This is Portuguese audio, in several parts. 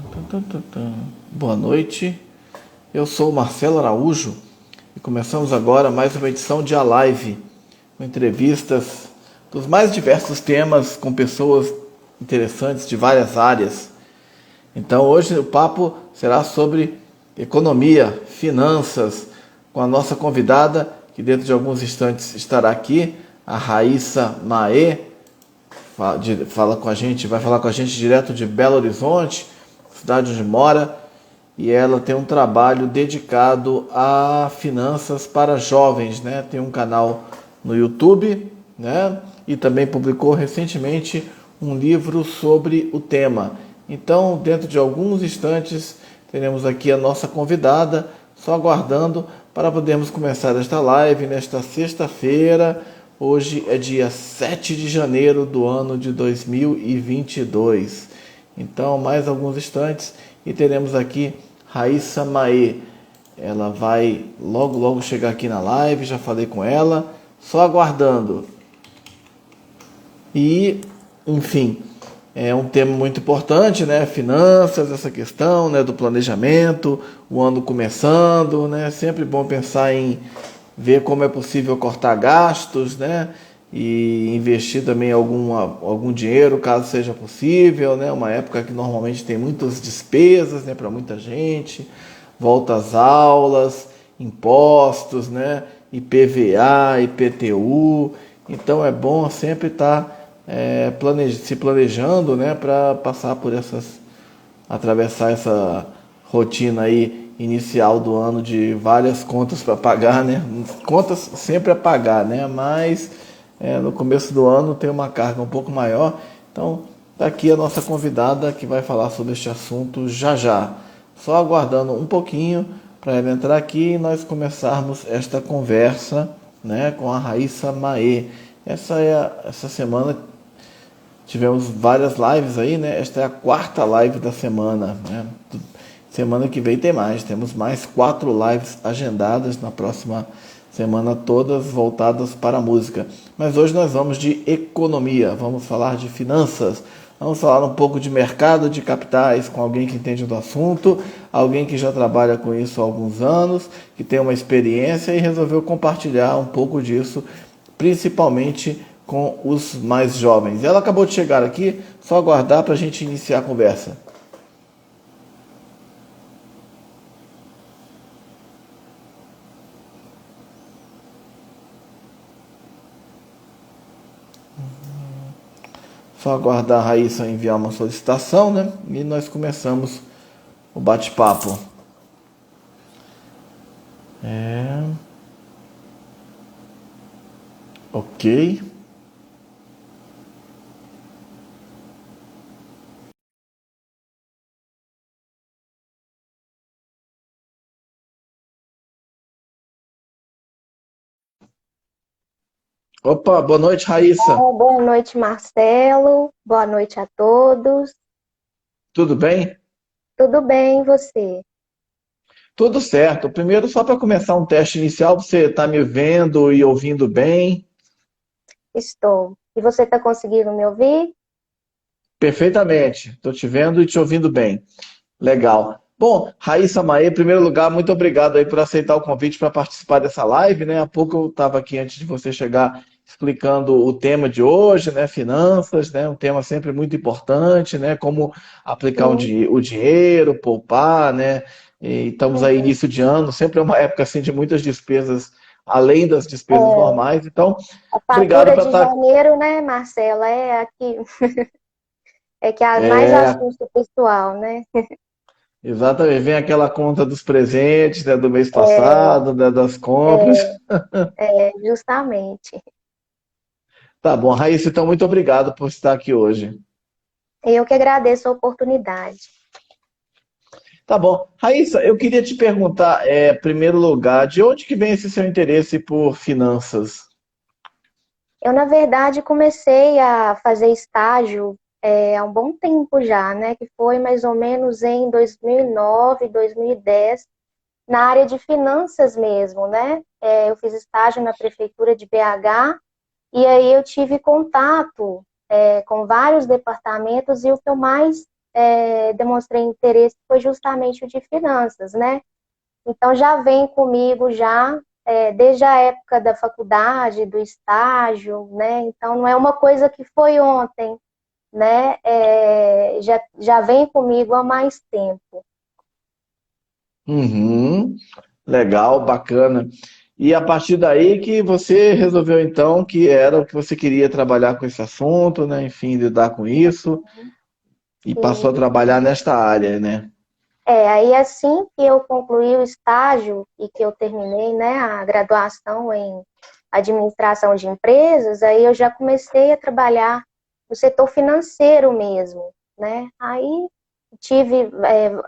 Tum, tum, tum. Boa noite, eu sou o Marcelo Araújo e começamos agora mais uma edição de A Live, com entrevistas dos mais diversos temas com pessoas interessantes de várias áreas. Então hoje o papo será sobre economia, finanças, com a nossa convidada, que dentro de alguns instantes estará aqui, a Raíssa Maê, fala com a gente, vai falar com a gente direto de Belo Horizonte, cidade onde mora, e ela tem um trabalho dedicado a finanças para jovens, né? Tem um canal no YouTube, né? E também publicou recentemente um livro sobre o tema. Então, dentro de alguns instantes, teremos aqui a nossa convidada, só aguardando para podermos começar esta live nesta sexta-feira. Hoje é dia 7 de janeiro do ano de 2022. Então, mais alguns instantes e teremos aqui Raíssa Maê. Ela vai logo logo chegar aqui na live, já falei com ela, só aguardando. E, enfim, é um tema muito importante, né? Finanças, essa questão, né, do planejamento, o ano começando, né? Sempre bom pensar em ver como é possível cortar gastos, né? E investir também algum dinheiro, caso seja possível, né? Uma época que normalmente tem muitas despesas, né, para muita gente, volta às aulas, impostos, né? IPVA, IPTU. Então é bom sempre estar se planejando, né, para passar por atravessar essa rotina aí inicial do ano de várias contas para pagar, né? Contas sempre a pagar, né? Mas no começo do ano tem uma carga um pouco maior. Então, tá aqui a nossa convidada que vai falar sobre este assunto já já. Só aguardando um pouquinho para ela entrar aqui e nós começarmos esta conversa, né, com a Raíssa Maê. Essa semana tivemos várias lives aí, né? Esta é a quarta live da semana, né? Semana que vem tem mais. Temos mais 4 lives agendadas na próxima semana, todas voltadas para a música. Mas hoje nós vamos de economia, vamos falar de finanças, vamos falar um pouco de mercado de capitais com alguém que entende do assunto, alguém que já trabalha com isso há alguns anos, que tem uma experiência e resolveu compartilhar um pouco disso, principalmente com os mais jovens. Ela acabou de chegar aqui, só aguardar para a gente iniciar a conversa. Só aguardar a Raíssa enviar uma solicitação, né? E nós começamos o bate-papo. É... Ok. Opa, boa noite, Raíssa. Boa noite, Marcelo. Boa noite a todos. Tudo bem? Tudo bem, e você? Tudo certo. Primeiro, só para começar um teste inicial, você está me vendo e ouvindo bem? Estou. E você está conseguindo me ouvir? Perfeitamente. Estou te vendo e te ouvindo bem. Legal. Bom, Raíssa Maê, em primeiro lugar, muito obrigado aí por aceitar o convite para participar dessa live, né? Há pouco eu estava aqui antes de você chegar explicando o tema de hoje, né? Finanças, né? Um tema sempre muito importante, né? Como aplicar Sim. o dinheiro, poupar, né? E estamos aí Uhum. início de ano, sempre é uma época assim de muitas despesas, além das despesas É, normais. Então, a obrigado fatura por de estar. janeiro, né, Marcela, é aqui, é que mais É, assusta o pessoal, né? exatamente, vem aquela conta dos presentes, né, do mês É, passado, né, das compras. justamente. Tá bom, Raíssa, então muito obrigado por estar aqui hoje. Eu que agradeço a oportunidade. Tá bom. Raíssa, eu queria te perguntar, em primeiro lugar, de onde que vem esse seu interesse por finanças? Eu, na verdade, comecei a fazer estágio há um bom tempo já, né? Que foi mais ou menos em 2009, 2010, na área de finanças mesmo, né? Eu fiz estágio na prefeitura de BH e aí eu tive contato com vários departamentos e o que eu mais demonstrei interesse foi justamente o de finanças, né? Então já vem comigo já desde a época da faculdade, do estágio, né? Então não é uma coisa que foi ontem, né? Já vem comigo há mais tempo. Uhum. Legal, bacana. E a partir daí que você resolveu então que era o que você queria trabalhar com esse assunto, né? Enfim, lidar com isso e passou a E, trabalhar nesta área, né? aí assim que eu concluí o estágio e que eu terminei, né, a graduação em administração de empresas, aí eu já comecei a trabalhar no setor financeiro mesmo, né? Aí tive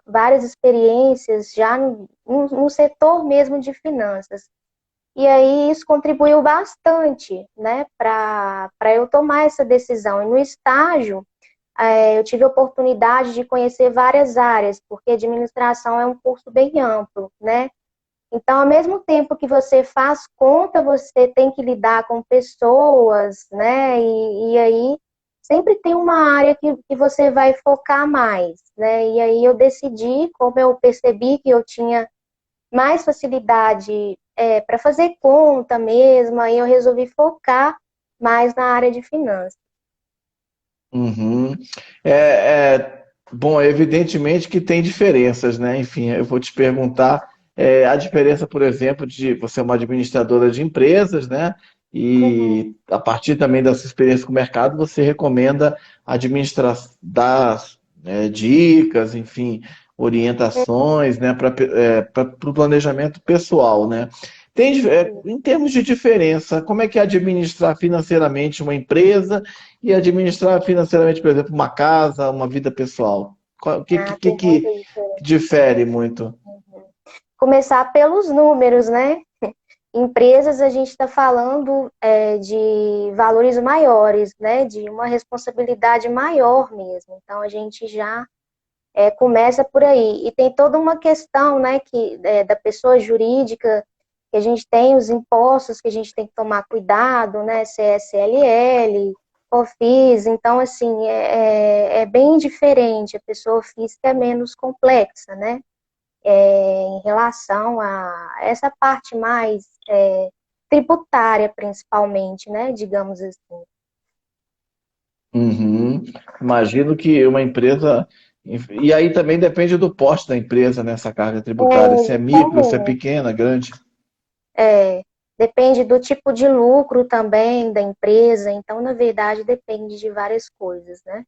várias experiências já no setor mesmo de finanças. E aí isso contribuiu bastante, né, para eu tomar essa decisão. E no estágio, eu tive a oportunidade de conhecer várias áreas, porque administração é um curso bem amplo, né? Então, ao mesmo tempo que você faz conta, você tem que lidar com pessoas, né? E aí sempre tem uma área que você vai focar mais, né? E aí eu decidi, como eu percebi que eu tinha mais facilidade para fazer conta mesmo, aí eu resolvi focar mais na área de finanças. Uhum. Bom, evidentemente que tem diferenças, né? Enfim, eu vou te perguntar a diferença, por exemplo, de você é uma administradora de empresas, né? Uhum. E a partir também da sua experiência com o mercado, você recomenda administrar, dar dicas, enfim, orientações, né, para o planejamento pessoal, né? Em termos de diferença, como é que é administrar financeiramente uma empresa e administrar financeiramente, por exemplo, uma casa, uma vida pessoal? O que, Ah, que difere muito? começar pelos números, né? Empresas, a gente está falando de valores maiores, né? De uma responsabilidade maior mesmo. Então, a gente já começa por aí. E tem toda uma questão, né? Da pessoa jurídica, que a gente tem os impostos que a gente tem que tomar cuidado, né? CSLL, COFINS. Então, assim, é bem diferente. A pessoa física é menos complexa, né? Em relação a essa parte mais tributária, principalmente, né? Digamos assim. Uhum. Imagino que uma empresa. E aí também depende do porte da empresa nessa carga tributária, se é micro, se é Justamente. pequena, grande. É, depende do tipo de lucro também da empresa, então, na verdade, depende de várias coisas, né?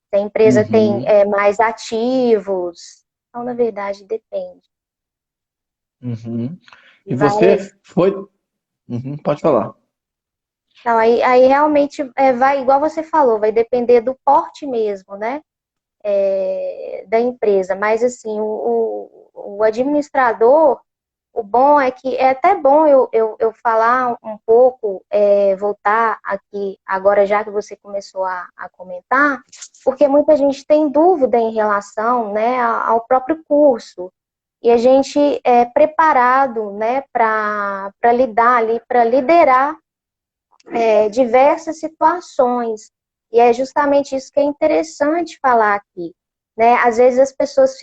Se a empresa tem Uhum. mais ativos, então, na verdade, depende Uhum. de E você várias. foi. Uhum, pode falar. Não, aí realmente vai, igual você falou, vai depender do porte mesmo, né? Da empresa. Mas, assim, o administrador, o bom é que é até bom eu falar um pouco, voltar aqui agora, já que você começou a comentar, porque muita gente tem dúvida em relação, né, ao próprio curso. E a gente é preparado, né, para lidar ali, para liderar diversas situações. E é justamente isso que é interessante falar aqui. Né? Às vezes as pessoas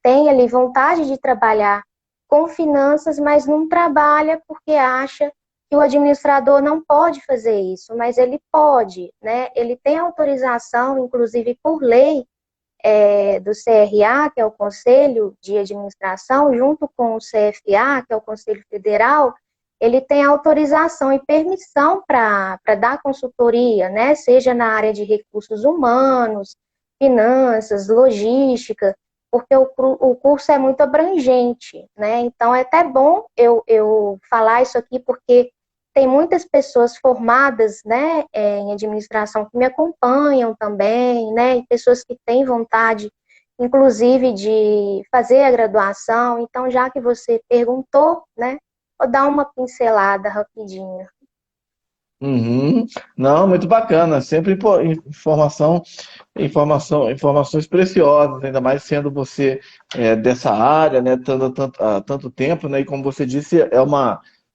têm ali vontade de trabalhar com finanças, mas não trabalha porque acha que o administrador não pode fazer isso, mas ele pode, né? Ele tem autorização, inclusive por lei, do CRA, que é o Conselho de Administração, junto com o CFA, que é o Conselho Federal, ele tem autorização e permissão para dar consultoria, né? Seja na área de recursos humanos, finanças, logística, porque o curso é muito abrangente, né? Então é até bom eu falar isso aqui, porque tem muitas pessoas formadas, né, em administração que me acompanham também, né, e pessoas que têm vontade, inclusive, de fazer a graduação. Então, já que você perguntou, né, vou dar uma pincelada rapidinho. Uhum. Não, muito bacana. Sempre informações preciosas, ainda mais sendo você dessa área, né, há tanto tempo, né, e como você disse,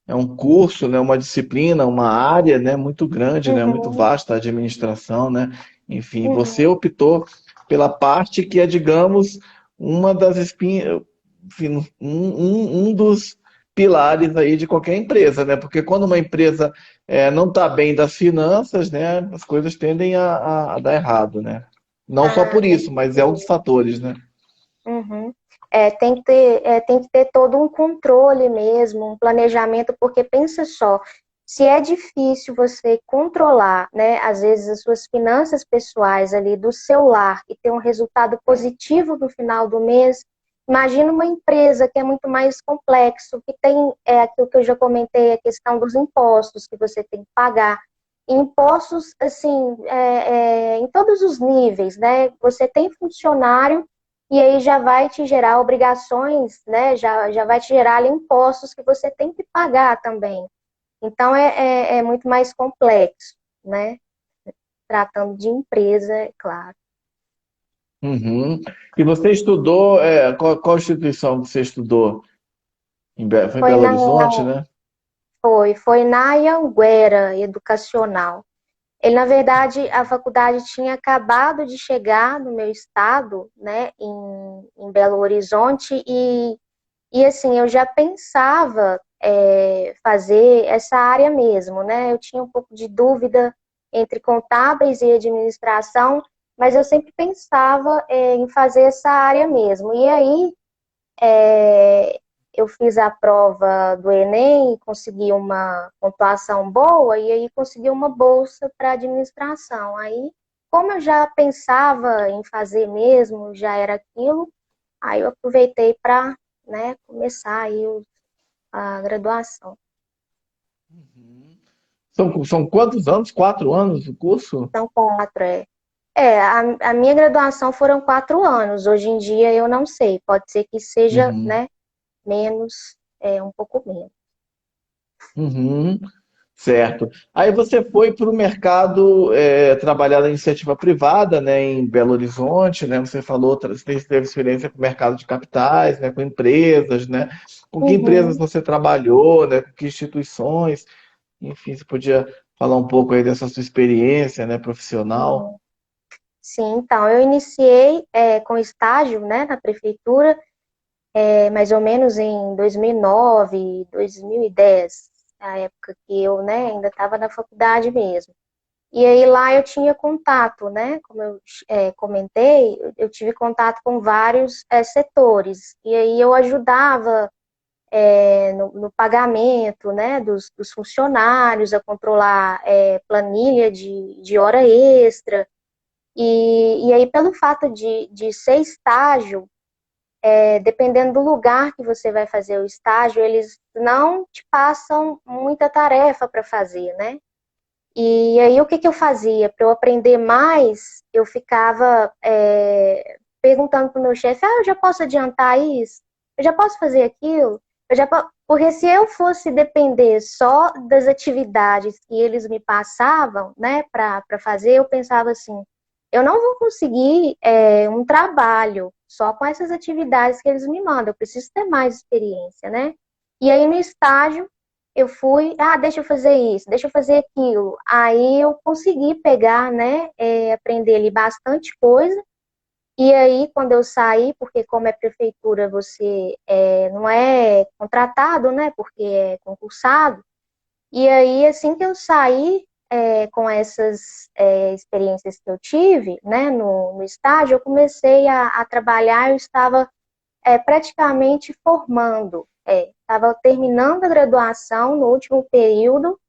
é um curso, né, uma disciplina, uma área, né, muito grande, né, muito Uhum, vasta a administração, né, Enfim, você Uhum. optou pela parte que é, digamos, uma das espinhas, enfim, um dos pilares aí de qualquer empresa, né? Porque quando uma empresa não está bem das finanças, né, as coisas tendem a dar errado, né? Não só Ah, por com isso, mas é um dos certeza. fatores, né? Uhum. Tem que ter todo um controle mesmo, um planejamento, porque pensa só, se é difícil você controlar, né, às vezes as suas finanças pessoais ali do seu lar e ter um resultado positivo no final do mês, imagina uma empresa que é muito mais complexo, que tem aquilo que eu já comentei, a questão dos impostos que você tem que pagar. Impostos, assim, em todos os níveis, né? Você tem funcionário e aí já vai te gerar obrigações, né? Já vai te gerar ali impostos que você tem que pagar também. Então é muito mais complexo, né? Tratando de empresa, é claro. Uhum. E você estudou, qual instituição que você estudou? Foi em Foi Belo na, Horizonte, né? foi na Anhanguera Educacional. Ele, na verdade, a faculdade tinha acabado de chegar no meu estado, né, em Belo Horizonte, e assim, eu já pensava fazer essa área mesmo, né? Eu tinha um pouco de dúvida entre contábeis e administração, mas eu sempre pensava em fazer essa área mesmo. E aí, eu fiz a prova do Enem, consegui uma pontuação boa, e aí consegui uma bolsa para administração. Aí, como eu já pensava em fazer mesmo, já era aquilo, aí eu aproveitei para, né, começar aí a graduação. São quantos anos? 4 anos o curso? São 4, é. A minha graduação foram 4 anos. Hoje em dia eu não sei. Pode ser que seja, Uhum. né, menos, um pouco menos. Uhum. Certo. Aí você foi para o mercado trabalhar na iniciativa privada, né, em Belo Horizonte, né? Você falou, você teve experiência com o mercado de capitais, né, com empresas, né? Com que empresas Uhum. você trabalhou, né? Com que instituições? Enfim, você podia falar um pouco aí dessa sua experiência, né, profissional? Uhum. Sim, então, eu iniciei com estágio, né, na prefeitura, mais ou menos em 2009, 2010, a época que eu, né, ainda estava na faculdade mesmo. E aí lá eu tinha contato, né? Como eu comentei, eu tive contato com vários setores. E aí eu ajudava no pagamento, né, dos funcionários, a controlar planilha de hora extra. E aí, pelo fato de ser estágio, dependendo do lugar que você vai fazer o estágio, eles não te passam muita tarefa para fazer, né? E aí, o que que eu fazia? Para eu aprender mais, eu ficava perguntando para o meu chefe: eu já posso adiantar isso? Eu já posso fazer aquilo? Porque se eu fosse depender só das atividades que eles me passavam, né, para fazer, eu pensava assim: eu não vou conseguir um trabalho só com essas atividades que eles me mandam, eu preciso ter mais experiência, né? E aí, no estágio, eu fui, deixa eu fazer isso, deixa eu fazer aquilo. Aí eu consegui pegar, né, aprender ali bastante coisa. E aí, quando eu saí, porque como é prefeitura, você não é contratado, né, porque é concursado. E aí, assim que eu saí com essas experiências que eu tive, né, no estágio, eu comecei a trabalhar, eu estava praticamente formando. Estava terminando a graduação no último período,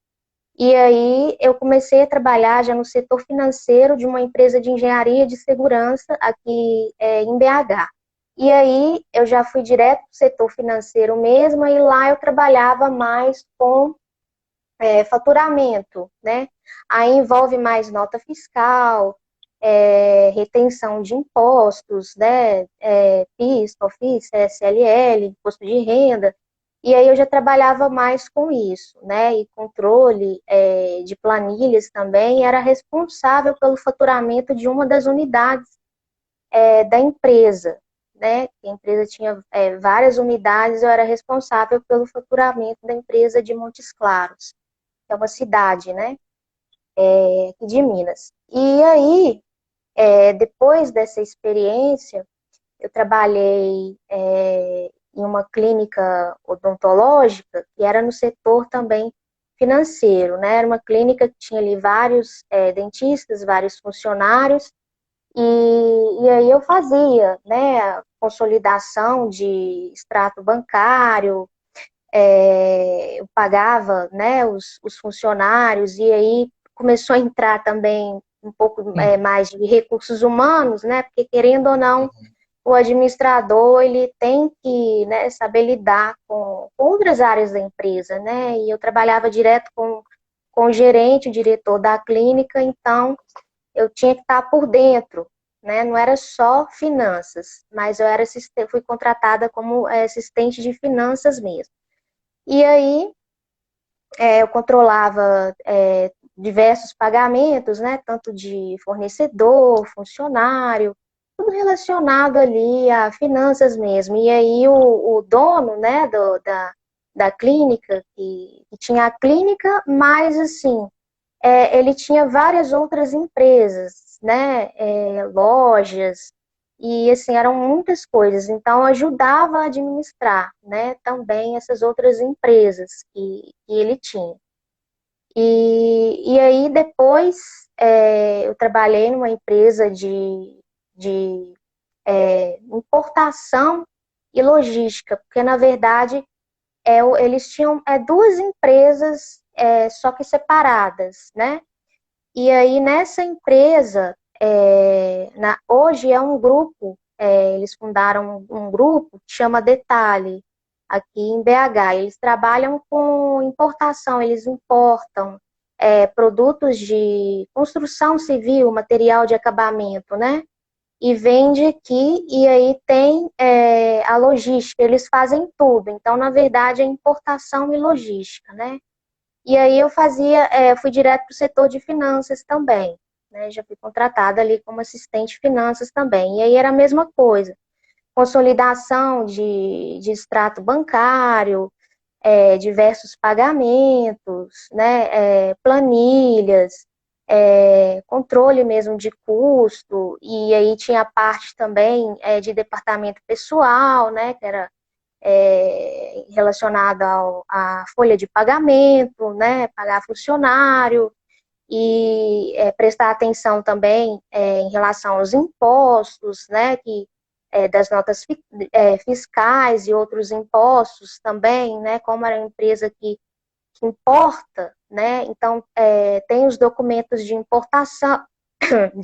e aí eu comecei a trabalhar já no setor financeiro de uma empresa de engenharia de segurança aqui em BH. E aí eu já fui direto para o setor financeiro mesmo, e lá eu trabalhava mais com faturamento, né? Aí envolve mais nota fiscal, retenção de impostos, né? PIS, COFINS, CSLL, imposto de renda. E aí eu já trabalhava mais com isso, né? E controle de planilhas também. Era responsável pelo faturamento de uma das unidades da empresa, né? A empresa tinha várias unidades, eu era responsável pelo faturamento da empresa de Montes Claros, que é uma cidade, né, aqui de Minas. E aí, Depois dessa experiência, eu trabalhei em uma clínica odontológica que era no setor também financeiro, né? Era uma clínica que tinha ali vários dentistas, vários funcionários, e aí eu fazia, né, a consolidação de extrato bancário, eu pagava, né, os funcionários, e aí começou a entrar também um pouco mais de recursos humanos, né, porque querendo ou não, o administrador, ele tem que, né, saber lidar com outras áreas da empresa, né, e eu trabalhava direto com o gerente, o diretor da clínica, então eu tinha que estar por dentro, né, não era só finanças, mas eu fui contratada como assistente de finanças mesmo. E aí eu controlava diversos pagamentos, né, tanto de fornecedor, funcionário, tudo relacionado ali a finanças mesmo. E aí o dono, né, da clínica, que tinha a clínica, mas assim, ele tinha várias outras empresas, né, lojas, e assim, eram muitas coisas, então ajudava a administrar, né, também essas outras empresas que ele tinha. E aí depois eu trabalhei numa empresa de importação e logística, porque na verdade eles tinham duas empresas só que separadas, né? E aí nessa empresa, hoje é um grupo, eles fundaram um grupo que chama Detalhe, aqui em BH. Eles trabalham com importação, eles importam produtos de construção civil, material de acabamento, né? E vende aqui, e aí tem a logística, eles fazem tudo. Então, na verdade, é importação e logística, né? E aí fui direto para o setor de finanças também, né? Já fui contratada ali como assistente de finanças também. E aí era a mesma coisa, consolidação de extrato bancário, diversos pagamentos, né? Planilhas, controle mesmo de custo, e aí tinha a parte também de departamento pessoal, né? Que era relacionada à folha de pagamento, né, pagar funcionário e prestar atenção também em relação aos impostos, né, das notas fiscais e outros impostos também, né, como era a empresa que importa, né, então tem os documentos de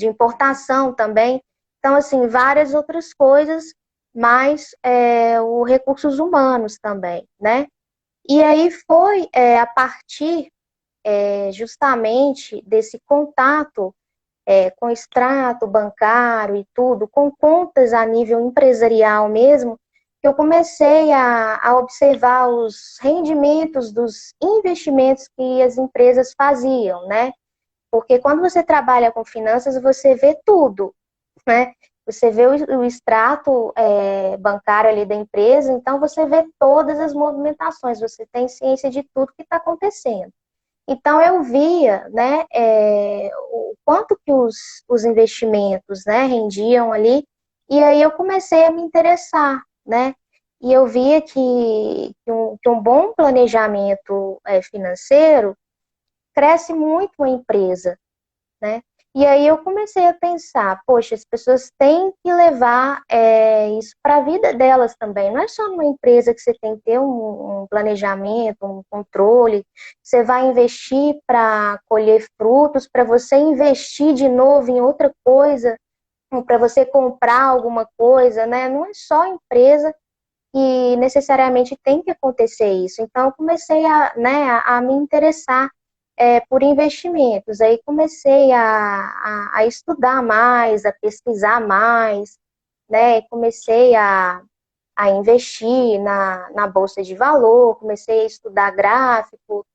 importação também, então assim, várias outras coisas, mas os recursos humanos também, né? E aí foi a partir justamente desse contato com extrato bancário e tudo, com contas a nível empresarial mesmo, que eu comecei a observar os rendimentos dos investimentos que as empresas faziam, né? Porque quando você trabalha com finanças, você vê tudo, né? Você vê o extrato bancário ali da empresa, então você vê todas as movimentações, você tem ciência de tudo que está acontecendo. Então eu via, né, o quanto que os investimentos, né, rendiam ali, e aí eu comecei a me interessar, né? E eu via que um bom planejamento financeiro cresce muito a empresa, né? E aí eu comecei a pensar, poxa, as pessoas têm que levar isso para a vida delas também. Não é só numa empresa que você tem que ter um planejamento, um controle. Você vai investir para colher frutos, para você investir de novo em outra coisa, para você comprar alguma coisa, né? Não é só a empresa que necessariamente tem que acontecer isso. Então, eu comecei né, a me interessar por investimentos. Aí comecei a estudar mais, a pesquisar mais, né? Comecei a investir na Bolsa de Valor, comecei a estudar gráfico,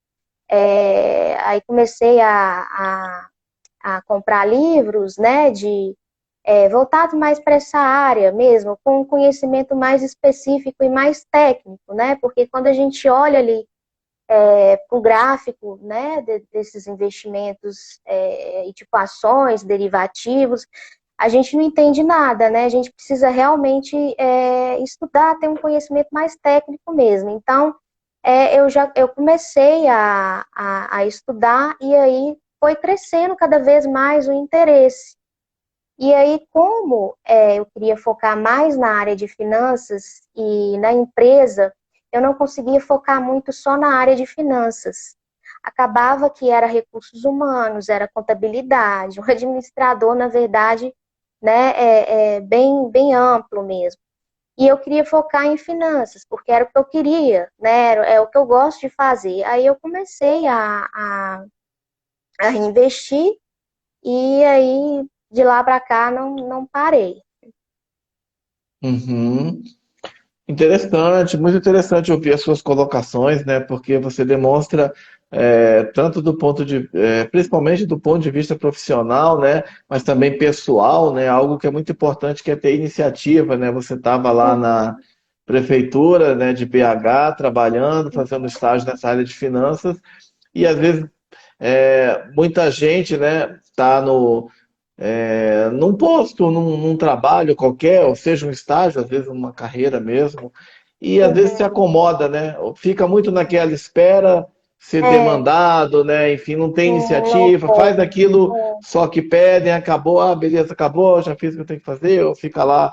aí comecei a comprar livros, né, voltado mais para essa área mesmo, com um conhecimento mais específico e mais técnico, né? Porque quando a gente olha ali para o gráfico, né, desses investimentos e tipo ações, derivativos, a gente não entende nada, né? A gente precisa realmente estudar, ter um conhecimento mais técnico mesmo. Então, eu comecei a estudar e aí foi crescendo cada vez mais o interesse. E aí, como eu queria focar mais na área de finanças e na empresa, eu não conseguia focar muito só na área de finanças. Acabava que era recursos humanos, era contabilidade, um administrador, na verdade, né, bem amplo mesmo. E eu queria focar em finanças, porque era o que eu queria, né, é o que eu gosto de fazer. Aí eu comecei a investir e aí de lá para cá não parei. Uhum. Interessante, muito interessante ouvir as suas colocações, né? Porque você demonstra tanto do ponto de, principalmente do ponto de vista profissional, né? Mas também pessoal, né? Algo que é muito importante, que é ter iniciativa, né? Você estava lá na prefeitura, né? De BH, trabalhando, fazendo estágio nessa área de finanças, e às vezes muita gente, né? Está no num posto, num trabalho qualquer, ou seja, um estágio, às vezes uma carreira mesmo, e às vezes se Uhum. acomoda, né? Fica muito naquela espera, ser É, demandado, né? Enfim, não tem não iniciativa, faz pode. aquilo só que pedem, acabou, ah, beleza, acabou, já fiz o que eu tenho que fazer, ou fica lá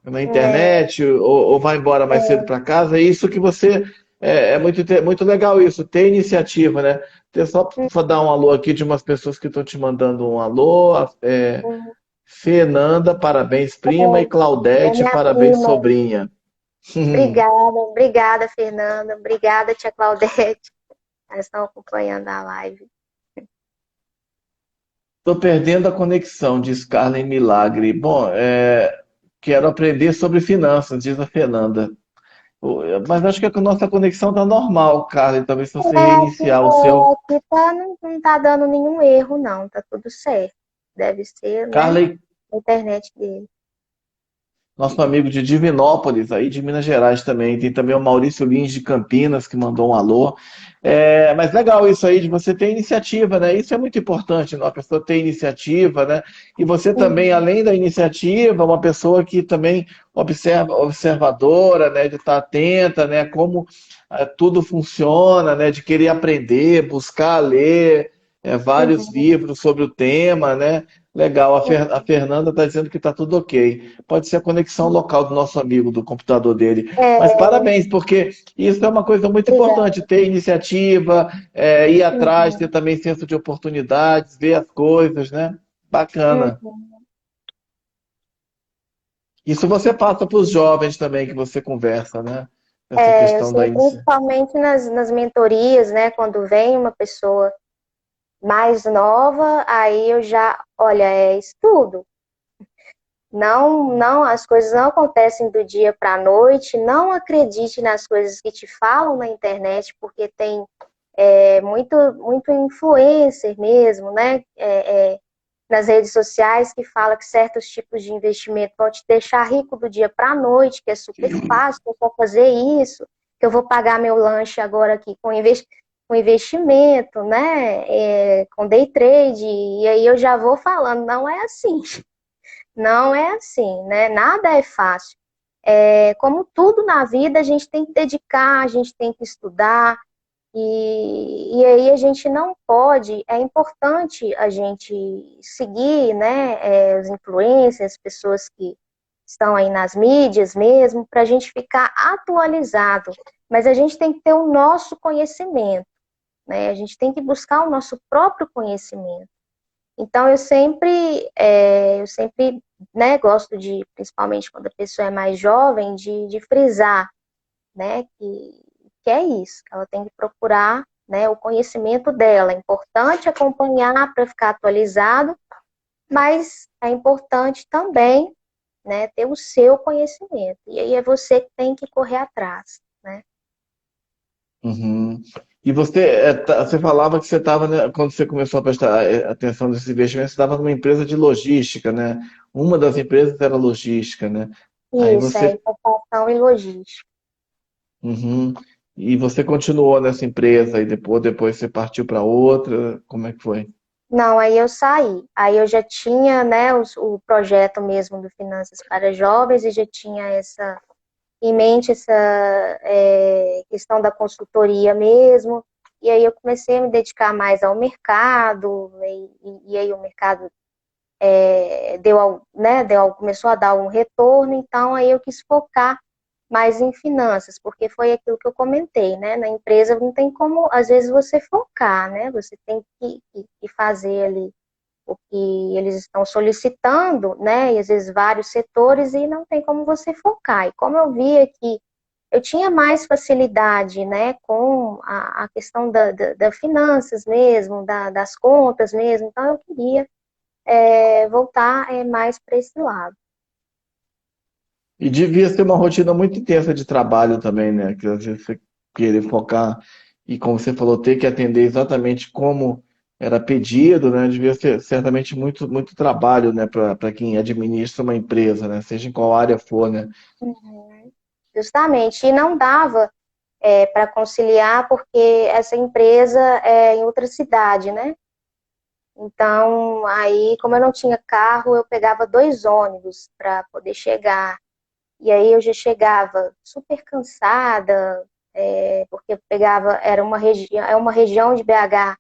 na É, internet, ou vai embora mais cedo é, para casa. É isso que você. É muito legal isso, ter iniciativa, né? Só para dar um alô aqui de umas pessoas que estão te mandando um alô. Fernanda, parabéns, prima, e é Claudete, minha parabéns, prima. sobrinha. Obrigada, Fernanda. Obrigada, tia Claudete. Elas estão acompanhando a live. Estou perdendo a conexão, diz Carla Milagre. Bom, quero aprender sobre finanças, diz a Fernanda. Mas acho que a nossa conexão está normal, Carla. Talvez se você reiniciar o seu. Aqui não tá dando nenhum erro, não. Tá tudo certo. Deve ser, né, Carla, a internet dele. nosso amigo de Divinópolis, aí de Minas Gerais também. Tem também o Maurício Lins de Campinas, que mandou um alô. Mas legal isso aí de você ter iniciativa, né? Isso é muito importante, né? A pessoa ter iniciativa, né? E você também, Uhum, além da iniciativa, uma pessoa que também observadora, né? De estar atenta, né? Como tudo funciona, né? De querer aprender, buscar ler vários uhum. livros sobre o tema, né? Legal, a Fernanda está dizendo que está tudo ok. Pode ser a conexão local do nosso amigo, do computador dele. Mas É, parabéns, porque isso é uma coisa muito importante, obrigada. ter iniciativa, ir atrás, ter Uhum, também senso de oportunidades, ver as coisas, né? Bacana. uhum. Isso você passa para os jovens também que você conversa, né? Essa Eu questão da sei, iniciativa. principalmente nas mentorias, né, quando vem uma pessoa mais nova, aí eu já, olha, é estudo. Não, as coisas não acontecem do dia para a noite. Não acredite nas coisas que te falam na internet, porque tem muito influencer mesmo, né? Nas redes sociais que fala que certos tipos de investimento vão te deixar rico do dia para a noite, que é super fácil, que eu vou fazer isso, que eu vou pagar meu lanche agora aqui com investimento, né? Com day trade, e aí eu já vou falando, não é assim. Não é assim, né? Nada é fácil. Como tudo na vida, a gente tem que dedicar, a gente tem que estudar, e aí a gente não pode, é importante a gente seguir, né, os influencers, as pessoas que estão aí nas mídias mesmo, para a gente ficar atualizado. Mas a gente tem que ter o nosso conhecimento, né? A gente tem que buscar o nosso próprio conhecimento. Então, eu sempre, né, gosto de, principalmente quando a pessoa é mais jovem, de frisar, né, que é isso, que ela tem que procurar, né, o conhecimento dela. É importante acompanhar para ficar atualizado, mas é importante também, né, ter o seu conhecimento. E aí é você que tem que correr atrás, né? Uhum. E você, você falava que você estava, né, quando você começou a prestar atenção nesses investimentos, você estava numa empresa de logística, né? Uma das empresas era logística, né? Aí Isso, é você, importação e logística. uhum. E você continuou nessa empresa e depois você partiu para outra, como é que foi? Não, aí eu saí. Aí eu já tinha, né, o projeto mesmo do Finanças para Jovens e já tinha em mente essa questão da consultoria mesmo. E aí eu comecei a me dedicar mais ao mercado, e aí o mercado começou a dar um retorno, então aí eu quis focar mais em finanças, porque foi aquilo que eu comentei, né? Na empresa não tem como, às vezes, você focar, né? Você tem que fazer ali o que eles estão solicitando, né? E às vezes vários setores e não tem como você focar. E como eu via que eu tinha mais facilidade, né, com a questão da finanças mesmo, das contas mesmo, então eu queria voltar mais para esse lado. E devia ser uma rotina muito intensa de trabalho também, né? Que às vezes você querer focar e, como você falou, ter que atender exatamente como era pedido, né? Devia ser certamente muito, muito trabalho, né? Para quem administra uma empresa, né? Seja em qual área for, né? Uhum. Justamente, e não dava para conciliar porque essa empresa é em outra cidade, né? Então, aí, como eu não tinha carro, eu pegava 2 ônibus para poder chegar. E aí eu já chegava super cansada, porque eu pegava, é uma região de BH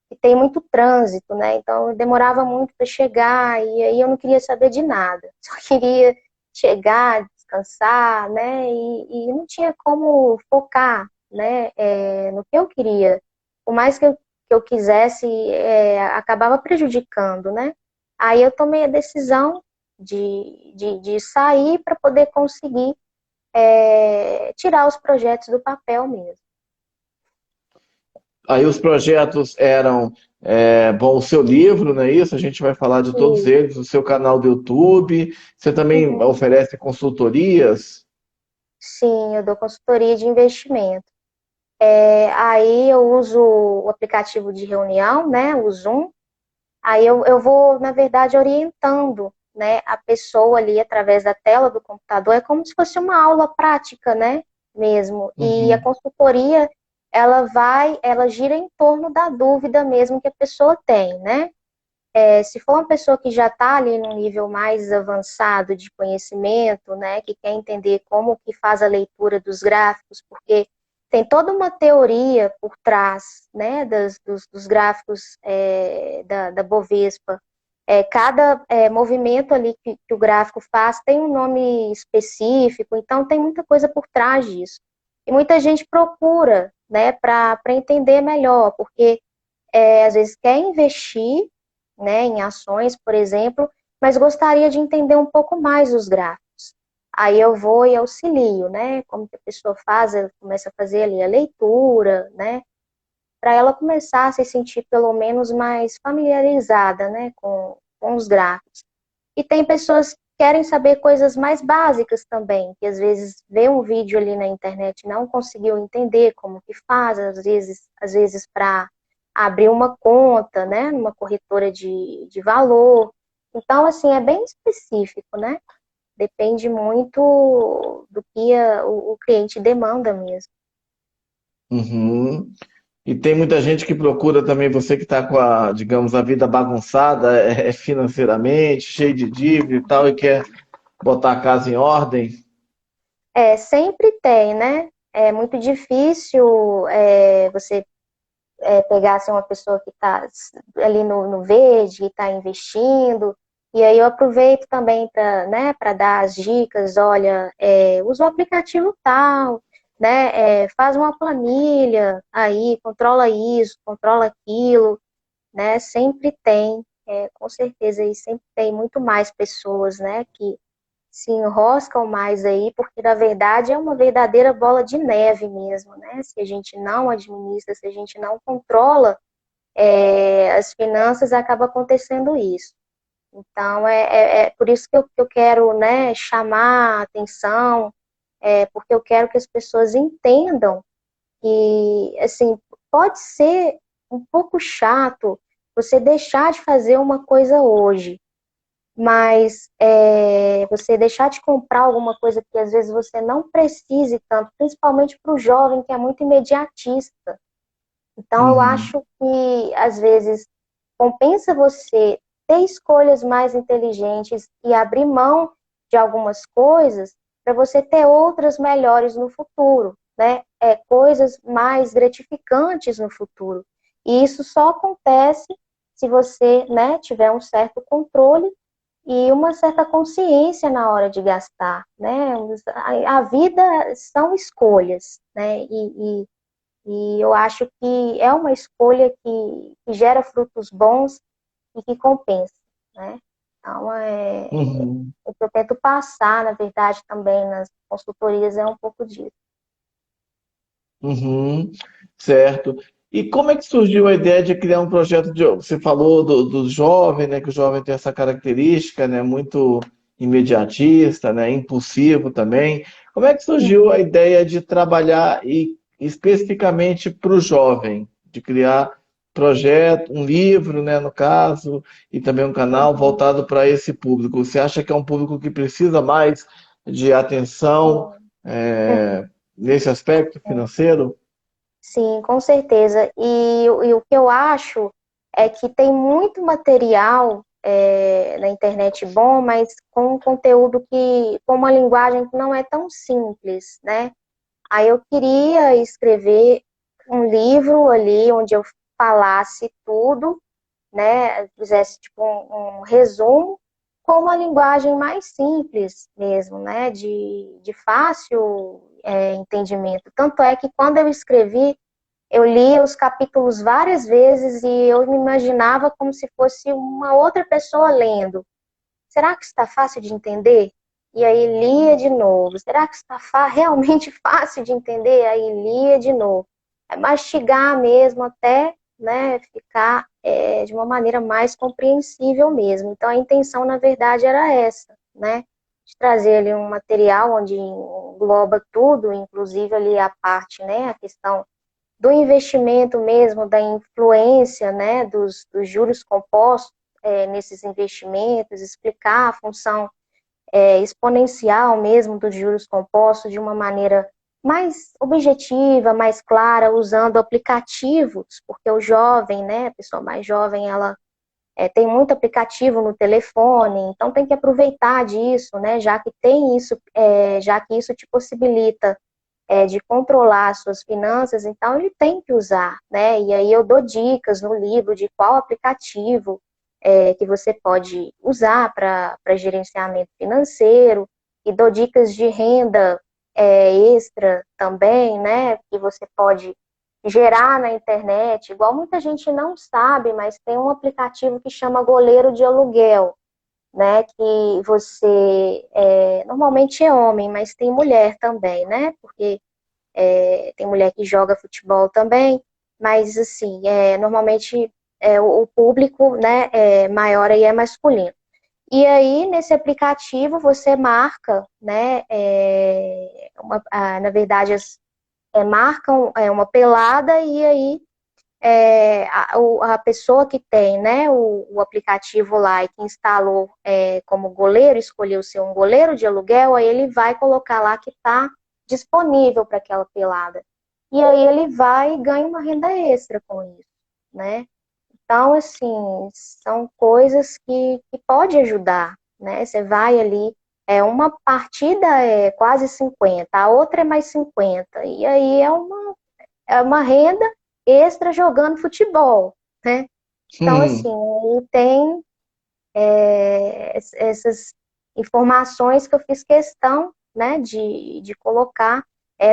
que tem muito trânsito, né? Então eu demorava muito para chegar e aí eu não queria saber de nada. Só queria chegar, descansar, né? E não tinha como focar, né? No que eu queria. Por mais que eu quisesse, acabava prejudicando, né? Aí eu tomei a decisão de sair para poder conseguir tirar os projetos do papel mesmo. Aí os projetos eram, bom, o seu livro, não é isso? A gente vai falar de todos E, eles, o seu canal do YouTube. Você também uhum, oferece consultorias? sim, eu dou consultoria de investimento. Aí eu uso o aplicativo de reunião, né, o Zoom. Aí eu vou, na verdade, orientando, né, a pessoa ali através da tela do computador. É como se fosse uma aula prática, né, mesmo. E a Uhum. consultoria, ela gira em torno da dúvida mesmo que a pessoa tem, né? Se for uma pessoa que já está ali num nível mais avançado de conhecimento, né, que quer entender como que faz a leitura dos gráficos, porque tem toda uma teoria por trás, né, dos gráficos da Bovespa. Cada movimento ali que o gráfico faz tem um nome específico, então tem muita coisa por trás disso. E muita gente procura, né, para entender melhor, porque às vezes quer investir, né, em ações, por exemplo, mas gostaria de entender um pouco mais os gráficos. Aí eu vou e auxilio, né, como que a pessoa faz, ela começa a fazer ali a leitura, né, para ela começar a se sentir pelo menos mais familiarizada, né, com os gráficos. E tem pessoas que querem saber coisas mais básicas também, que às vezes vê um vídeo ali na internet e não conseguiu entender como que faz, às vezes para abrir uma conta, né, numa corretora de valor. Então, assim, é bem específico, né? Depende muito do que o cliente demanda mesmo. Uhum. E tem muita gente que procura também você que está com a, digamos, a vida bagunçada, financeiramente, cheio de dívida e tal, e quer botar a casa em ordem. Sempre tem, né? É muito difícil você pegar assim, uma pessoa que está ali no verde, que está investindo. E aí eu aproveito também para, né, para dar as dicas, olha, usa o aplicativo tal, né, faz uma planilha aí, controla isso, controla aquilo, né, sempre tem, com certeza, aí sempre tem muito mais pessoas, né, que se enroscam mais aí, porque na verdade é uma verdadeira bola de neve mesmo, né? Se a gente não administra, se a gente não controla as finanças, acaba acontecendo isso. Então é por isso que eu quero, né, chamar a atenção, porque eu quero que as pessoas entendam que, assim, pode ser um pouco chato você deixar de fazer uma coisa hoje, mas você deixar de comprar alguma coisa que às vezes você não precise tanto, principalmente para o jovem que é muito imediatista. Então eu Uhum. acho que às vezes compensa você ter escolhas mais inteligentes e abrir mão de algumas coisas para você ter outras melhores no futuro, né? Coisas mais gratificantes no futuro. E isso só acontece se você, né, tiver um certo controle e uma certa consciência na hora de gastar, né? A vida são escolhas, né? E eu acho que é uma escolha que gera frutos bons e que compensa, né? Então, Uhum, o que eu tento passar, na verdade, também nas consultorias é um pouco disso. uhum, certo. E como é que surgiu a ideia de criar um projeto de... Você falou do jovem, né? Que o jovem tem essa característica, né? Muito imediatista, né? Impulsivo também. Como é que surgiu a ideia de trabalhar especificamente para o jovem, de criar projeto, um livro, né? No caso, e também um canal Uhum. voltado para esse público? Você acha que é um público que precisa mais de atenção, Uhum. nesse aspecto financeiro? Sim, com certeza. E o que eu acho é que tem muito material na internet bom, mas com um conteúdo com uma linguagem que não é tão simples, né? Aí eu queria escrever um livro ali onde eu falasse tudo, né? Fizesse tipo um resumo com uma linguagem mais simples mesmo, né? De fácil entendimento. Tanto é que quando eu escrevi, eu lia os capítulos várias vezes e eu me imaginava como se fosse uma outra pessoa lendo. Será que está fácil de entender? E aí lia de novo. Será que está realmente fácil de entender? Aí lia de novo. É mastigar mesmo até, né, ficar de uma maneira mais compreensível mesmo. Então a intenção, na verdade, era essa, né? De trazer ali um material onde engloba tudo, inclusive ali a parte, né, a questão do investimento mesmo, da influência, né, dos juros compostos nesses investimentos, explicar a função exponencial mesmo dos juros compostos de uma maneira mais objetiva, mais clara, usando aplicativos, porque o jovem, né, a pessoa mais jovem, ela tem muito aplicativo no telefone, então tem que aproveitar disso, né, já que tem isso, já que isso te possibilita de controlar as suas finanças, então ele tem que usar, né? E aí eu dou dicas no livro de qual aplicativo que você pode usar para gerenciamento financeiro, e dou dicas de renda extra também, né? Que você pode gerar na internet, igual muita gente não sabe, mas tem um aplicativo que chama Goleiro de Aluguel, né? Que você normalmente é homem, mas tem mulher também, né? Porque tem mulher que joga futebol também, mas assim, normalmente o público, né, maior aí é masculino. E aí, nesse aplicativo, você marca, né, na verdade, marcam uma pelada e aí a pessoa que tem, né, o aplicativo lá e que instalou como goleiro, escolheu ser um goleiro de aluguel, aí ele vai colocar lá que está disponível para aquela pelada. E aí ele vai e ganha uma renda extra com isso, né? Então, assim, são coisas que pode ajudar, né? Você vai ali, uma partida é quase 50, a outra é mais 50, e aí é uma renda extra jogando futebol, né? Então, assim, tem essas informações que eu fiz questão, né, de colocar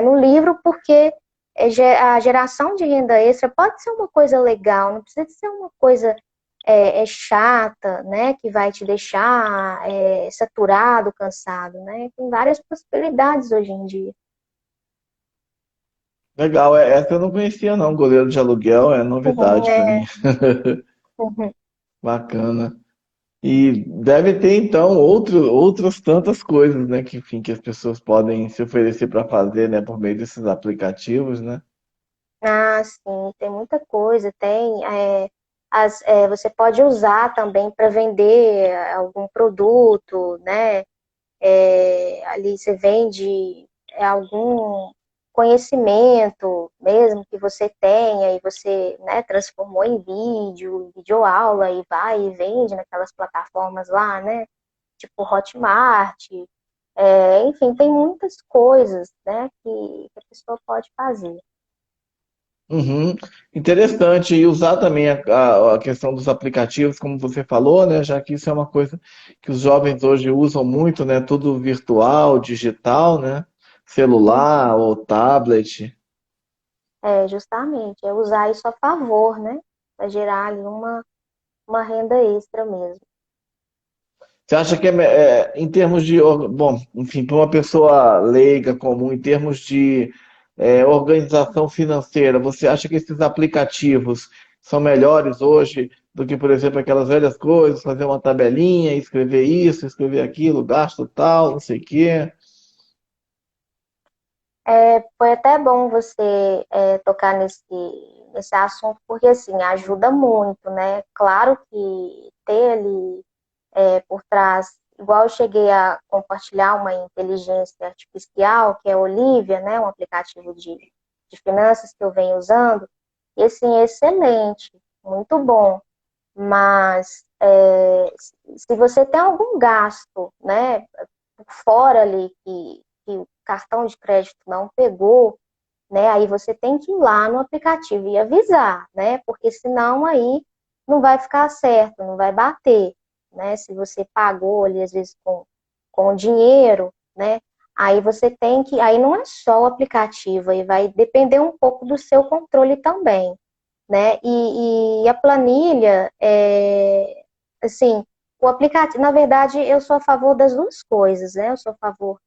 no livro, porque a geração de renda extra pode ser uma coisa legal, não precisa ser uma coisa chata, né, que vai te deixar saturado, cansado, né? Tem várias possibilidades hoje em dia. Legal, essa eu não conhecia não, goleiro de aluguel é novidade para mim. É, uhum. Bacana. E deve ter então outras tantas coisas, né, que enfim, que as pessoas podem se oferecer para fazer, né, por meio desses aplicativos, né? Ah, sim, tem muita coisa. Tem, você pode usar também para vender algum produto, né? Ali você vende algum. conhecimento mesmo que você tenha e você, né, transformou em vídeo, videoaula e vai e vende naquelas plataformas lá, né, tipo Hotmart, enfim, tem muitas coisas, né, que a pessoa pode fazer. Uhum. Interessante. E usar também a questão dos aplicativos, como você falou, né? Já que isso é uma coisa que os jovens hoje usam muito, né? Tudo virtual, digital, né? Celular ou tablet. Justamente, é usar isso a favor, né, para gerar ali uma renda extra mesmo. Você acha que em termos de, bom, enfim, para uma pessoa leiga comum, em termos de organização financeira, você acha que esses aplicativos são melhores hoje do que, por exemplo, aquelas velhas coisas, fazer uma tabelinha, escrever isso, escrever aquilo, gasto tal, não sei o quê? Foi até bom você tocar nesse assunto, porque assim, ajuda muito, né? Claro que ter ali por trás, igual eu cheguei a compartilhar uma inteligência artificial, que é a Olivia, né? Um aplicativo de finanças que eu venho usando, e assim, é excelente, muito bom. Mas se você tem algum gasto, né, por fora ali que o cartão de crédito não pegou, né, aí você tem que ir lá no aplicativo e avisar, né, porque senão aí não vai ficar certo, não vai bater, né, se você pagou ali às vezes com dinheiro, né, aí você tem que, aí não é só o aplicativo, aí vai depender um pouco do seu controle também, né? E a planilha, assim, o aplicativo, na verdade, eu sou a favor das duas coisas, né? Eu sou a favor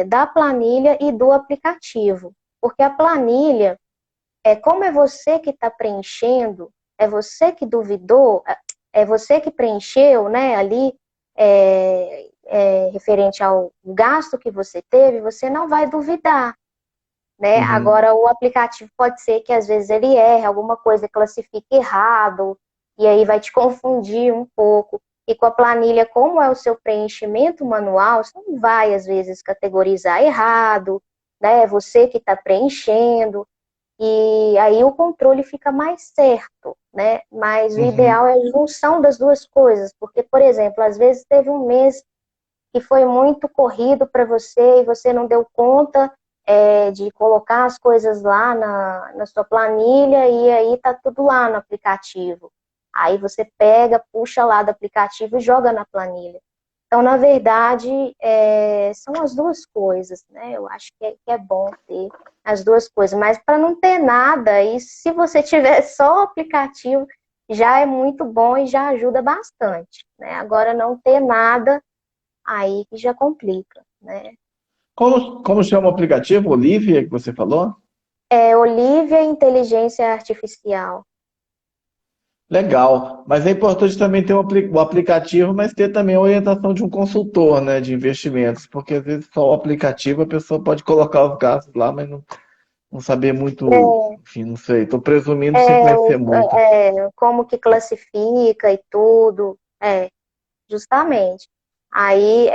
da planilha e do aplicativo, porque a planilha, como é você que está preenchendo, é você que duvidou, é você que preencheu, né? Ali, referente ao gasto que você teve, você não vai duvidar, né? Uhum. Agora, o aplicativo pode ser que às vezes ele erre, alguma coisa classifique errado, e aí vai te confundir um pouco. E com a planilha, como é o seu preenchimento manual, você não vai, às vezes, categorizar errado, né? É você que está preenchendo, e aí o controle fica mais certo, né? Mas o Uhum. ideal é a junção das duas coisas, porque, por exemplo, às vezes teve um mês que foi muito corrido para você e você não deu conta de colocar as coisas lá na sua planilha e aí tá tudo lá no aplicativo. Aí você pega, puxa lá do aplicativo e joga na planilha. Então, na verdade, são as duas coisas, né? Eu acho que é bom ter as duas coisas, mas para não ter nada, e se você tiver só o aplicativo, já é muito bom e já ajuda bastante, né? Agora, não ter nada aí que já complica, né? Como chama o aplicativo? Olivia, que você falou? Olivia Inteligência Artificial. Legal, mas é importante também ter o aplicativo, mas ter também a orientação de um consultor, né, de investimentos, porque às vezes só o aplicativo a pessoa pode colocar os gastos lá, mas não saber muito, enfim, não sei, estou presumindo sem conhecer muito. Como que classifica e tudo, justamente. Aí,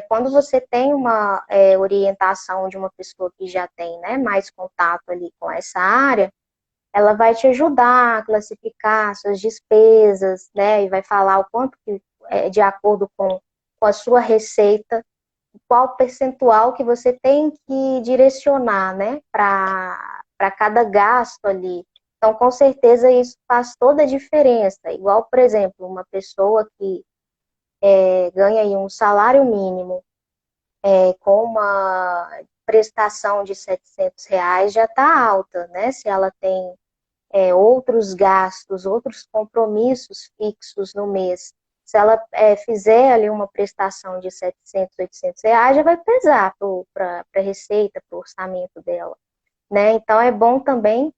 quando você tem uma orientação de uma pessoa que já tem, né, mais contato ali com essa área, ela vai te ajudar a classificar suas despesas, né, e vai falar o quanto que, de acordo com a sua receita, qual percentual que você tem que direcionar, né, para cada gasto ali. Então, com certeza, isso faz toda a diferença. Igual, por exemplo, uma pessoa que ganha aí um salário mínimo com uma prestação de R$ 700 já está alta, né? Se ela tem outros gastos, outros compromissos fixos no mês. Se ela fizer ali uma prestação de R$ 700, R$ 800, já vai pesar para a receita, para o orçamento dela, né? Então, é bom também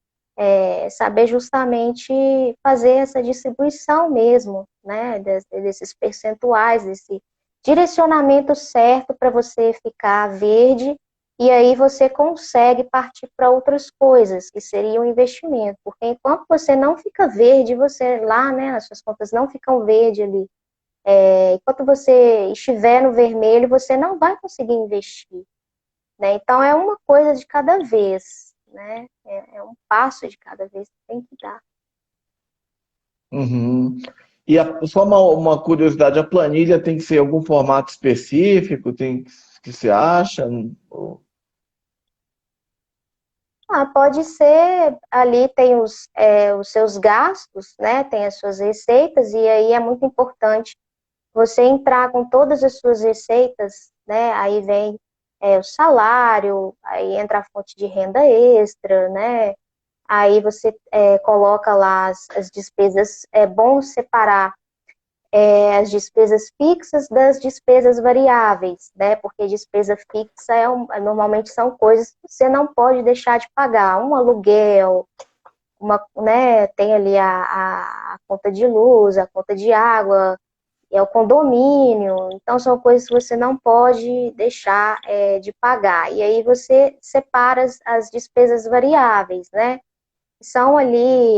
saber justamente fazer essa distribuição mesmo, né? Desses percentuais, desse direcionamento certo para você ficar verde e aí você consegue partir para outras coisas, que seria o investimento, porque enquanto você não fica verde, você lá, né, as suas contas não ficam verde ali, enquanto você estiver no vermelho, você não vai conseguir investir, né? Então, é uma coisa de cada vez, né? É um passo de cada vez que tem que dar. Uhum. E só uma curiosidade, a planilha tem que ser algum formato específico, tem que você acha? Ah, pode ser, ali tem os seus gastos, né? Tem as suas receitas, e aí é muito importante você entrar com todas as suas receitas, né? Aí vem o salário, aí entra a fonte de renda extra, né? Aí você coloca lá as despesas. É bom separar as despesas fixas das despesas variáveis, né? Porque despesa fixa normalmente são coisas que você não pode deixar de pagar, um aluguel, né? Tem ali a conta de luz, a conta de água, o condomínio. Então são coisas que você não pode deixar de pagar. E aí você separa as despesas variáveis, né? São ali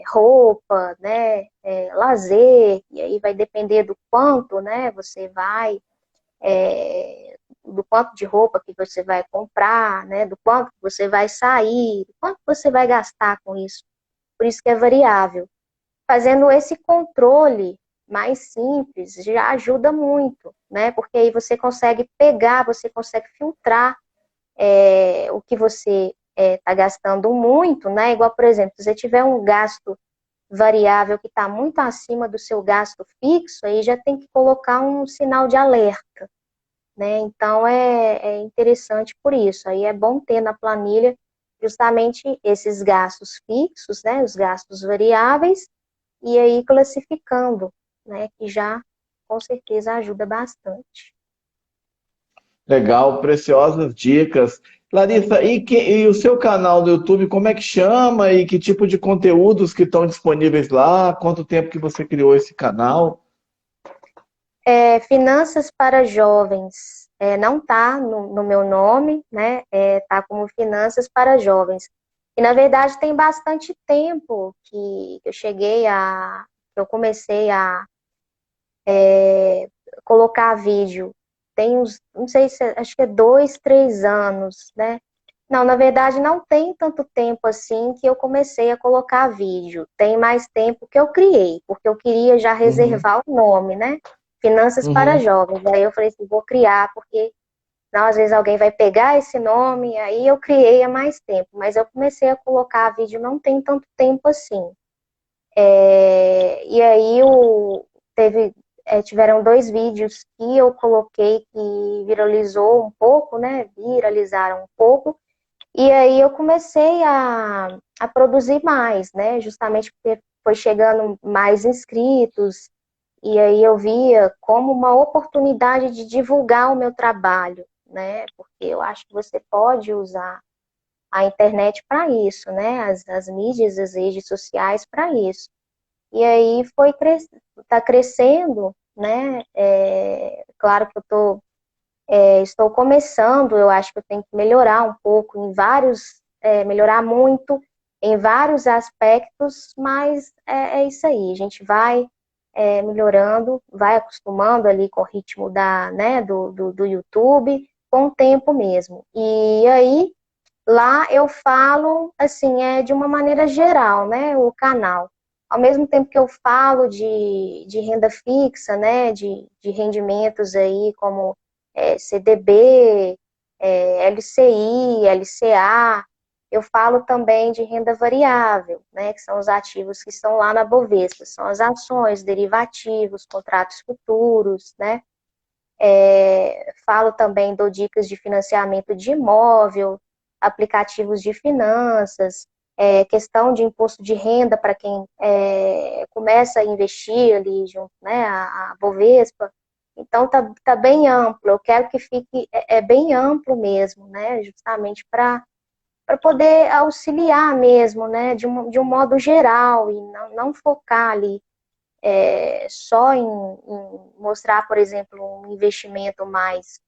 roupa, né, lazer, e aí vai depender do quanto, né, você vai, do quanto de roupa que você vai comprar, né, do quanto que você vai sair, do quanto você vai gastar com isso. Por isso que é variável. Fazendo esse controle mais simples já ajuda muito, né, porque aí você consegue pegar, você consegue filtrar o que você está gastando muito, né? Igual, por exemplo, se você tiver um gasto variável que está muito acima do seu gasto fixo, aí já tem que colocar um sinal de alerta, né? Então é interessante por isso. Aí é bom ter na planilha justamente esses gastos fixos, né? Os gastos variáveis, e aí classificando, né? Que já com certeza ajuda bastante. Legal, preciosas dicas. Larissa, e o seu canal do YouTube, como é que chama e que tipo de conteúdos que estão disponíveis lá? Quanto tempo que você criou esse canal? Finanças para jovens. Não está no meu nome, né? Tá como Finanças para Jovens. E na verdade tem bastante tempo que eu comecei a colocar vídeo. Tem uns, não sei se, acho que é 2, 3 anos, né? Não, na verdade não tem tanto tempo assim que eu comecei a colocar vídeo. Tem mais tempo que eu criei, porque eu queria já Uhum, reservar o nome, né? Finanças para uhum. Jovens. Aí eu falei assim, vou criar, porque não, às vezes alguém vai pegar esse nome, aí eu criei há mais tempo. Mas eu comecei a colocar vídeo não tem tanto tempo assim. E aí tiveram 2 vídeos que eu coloquei que viralizou um pouco, né? Viralizaram um pouco. E aí eu comecei a produzir mais, né? Justamente porque foi chegando mais inscritos, e aí eu via como uma oportunidade de divulgar o meu trabalho, né? Porque eu acho que você pode usar a internet para isso, né? As mídias, as redes sociais para isso. E aí tá crescendo, né? Claro que estou começando, eu acho que eu tenho que melhorar um pouco melhorar muito em vários aspectos, mas é isso aí, a gente vai melhorando, vai acostumando ali com o ritmo né, do YouTube, com o tempo mesmo. E aí, lá eu falo, assim, de uma maneira geral, né, o canal. Ao mesmo tempo que eu falo de renda fixa, né, de rendimentos aí como CDB, LCI, LCA, eu falo também de renda variável, né, que são os ativos que estão lá na Bovespa, são as ações, derivativos, contratos futuros, né. Falo também, dou dicas de financiamento de imóvel, aplicativos de finanças, questão de imposto de renda para quem começa a investir ali junto, né, a Bovespa. Então tá bem amplo. Eu quero que fique bem amplo mesmo, né, justamente para poder auxiliar mesmo, né, de um modo geral e não focar ali só em mostrar, por exemplo, um investimento mais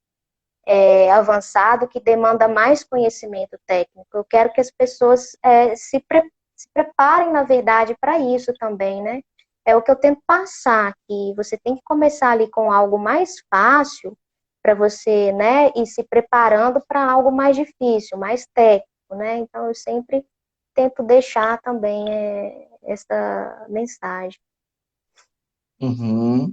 avançado que demanda mais conhecimento técnico. Eu quero que as pessoas se preparem, na verdade, para isso também, né? É o que eu tento passar, que você tem que começar ali com algo mais fácil, para você, né, ir se preparando para algo mais difícil, mais técnico, né? Então eu sempre tento deixar também essa mensagem. Uhum.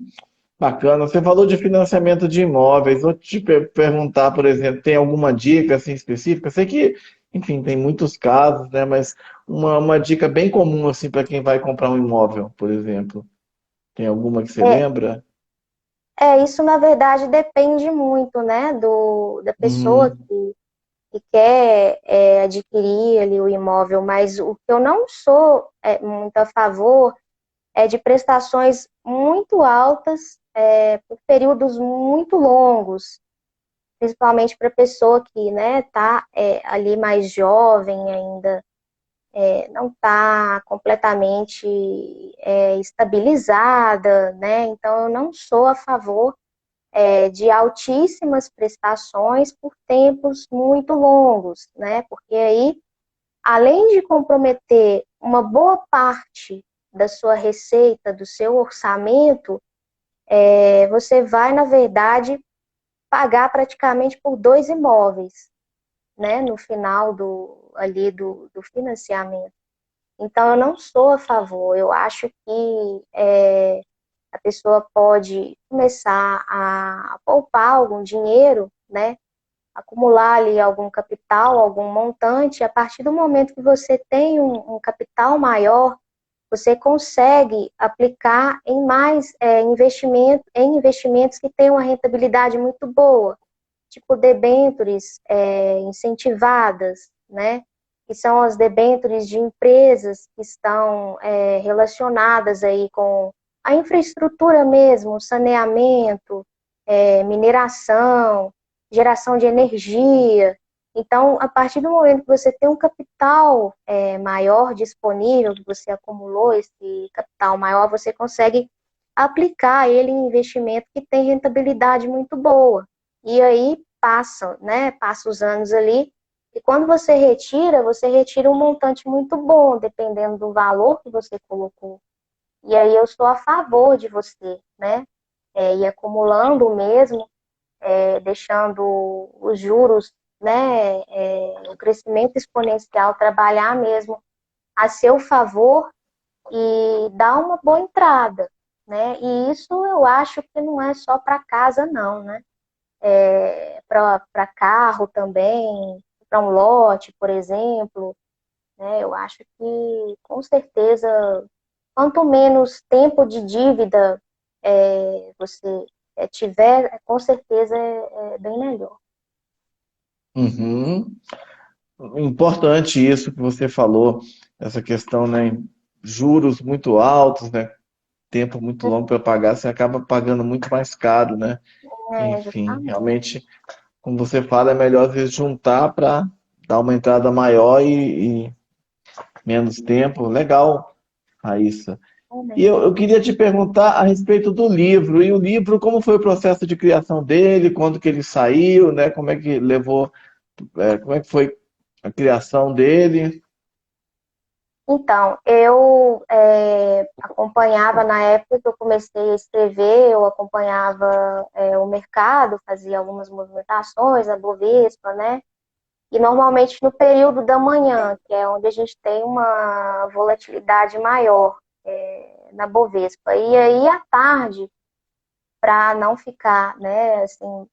Bacana. Você falou de financiamento de imóveis. Vou te perguntar, por exemplo, tem alguma dica assim específica? Eu sei que, enfim, tem muitos casos, né? Mas uma dica bem comum assim para quem vai comprar um imóvel, por exemplo. Tem alguma que você É, lembra? isso na verdade depende muito, né, da pessoa Uhum. que quer adquirir ali o imóvel, mas o que eu não sou muito a favor é de prestações muito altas por períodos muito longos, principalmente para a pessoa que, né, tá ali mais jovem ainda, não está completamente estabilizada, né? Então eu não sou a favor de altíssimas prestações por tempos muito longos, né? Porque aí, além de comprometer uma boa parte da sua receita, do seu orçamento, você vai, na verdade, pagar praticamente por dois imóveis, né? No final do financiamento. Então, eu não sou a favor. Eu acho que a pessoa pode começar a poupar algum dinheiro, né? Acumular ali algum capital, algum montante. A partir do momento que você tem um capital maior, você consegue aplicar em mais investimentos que têm uma rentabilidade muito boa, tipo debêntures incentivadas, né? Que são as debêntures de empresas que estão relacionadas aí com a infraestrutura mesmo, saneamento, mineração, geração de energia. Então, a partir do momento que você tem um capital maior disponível, que você acumulou esse capital maior, você consegue aplicar ele em investimento que tem rentabilidade muito boa. E aí passa, né? Passa os anos ali. E quando você retira um montante muito bom, dependendo do valor que você colocou. E aí eu sou a favor de você, né? Ir acumulando mesmo, deixando os juros, né? O crescimento exponencial trabalhar mesmo a seu favor e dar uma boa entrada, né? E isso eu acho que não é só para casa, não, né? Para carro também, para um lote, por exemplo, né? Eu acho que, com certeza, quanto menos tempo de dívida você tiver, com certeza é bem melhor. Uhum. Importante isso que você falou, essa questão, né? Juros muito altos, né? Tempo muito longo para pagar, você acaba pagando muito mais caro, né? Enfim, Justamente. realmente, como você fala, é melhor às vezes juntar para dar uma entrada maior e menos tempo. Legal, Raíssa. E eu queria te perguntar a respeito do livro. E o livro, como foi o processo de criação dele? Quando que ele saiu, né? Como é que levou, como é que foi a criação dele? Então, eu acompanhava, na época que eu comecei a escrever, eu acompanhava o mercado, fazia algumas movimentações, a Bovespa, né? E normalmente no período da manhã, que é onde a gente tem uma volatilidade maior na Bovespa. E aí, à tarde, para não ficar, né, assim,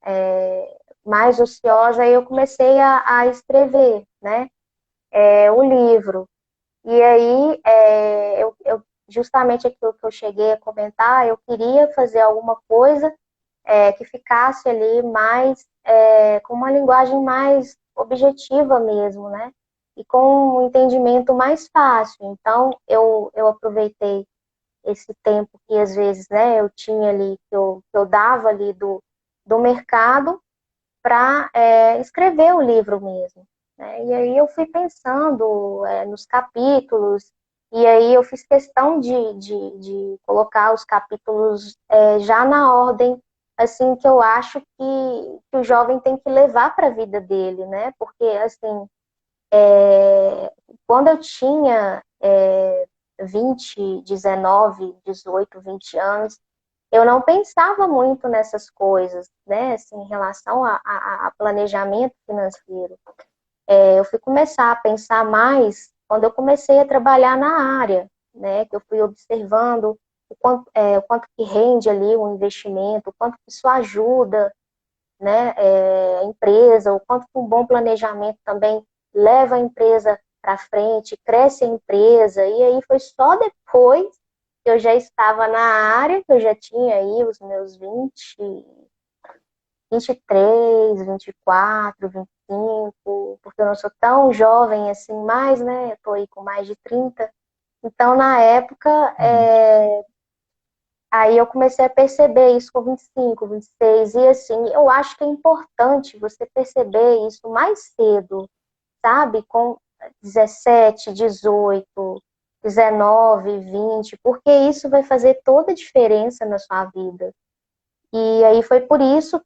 mais ociosa, aí eu comecei a escrever, né, o livro. E aí, justamente aquilo que eu cheguei a comentar, eu queria fazer alguma coisa que ficasse ali mais, com uma linguagem mais objetiva mesmo, né? E com um entendimento mais fácil. Então, eu aproveitei esse tempo que às vezes, né, eu tinha ali, que eu dava ali do mercado para escrever o livro mesmo, né? E aí eu fui pensando nos capítulos, e aí eu fiz questão de colocar os capítulos já na ordem assim que eu acho que o jovem tem que levar para a vida dele, né? Porque assim, quando eu tinha 20, 19, 18, 20 anos, eu não pensava muito nessas coisas, né, assim, em relação a planejamento financeiro. Eu fui começar a pensar mais quando eu comecei a trabalhar na área, né, que eu fui observando o quanto que rende ali o investimento, o quanto que isso ajuda, né, a empresa, o quanto que um bom planejamento também leva a empresa para frente, cresce a empresa, e aí foi só depois que eu já estava na área, que eu já tinha aí os meus 23, 24, 25, porque eu não sou tão jovem assim mais, né? Eu estou aí com mais de 30. Então, na época, Uhum. aí eu comecei a perceber isso com 25, 26, e assim, eu acho que é importante você perceber isso mais cedo, sabe? Com 17, 18, 19, 20, porque isso vai fazer toda a diferença na sua vida. E aí foi por isso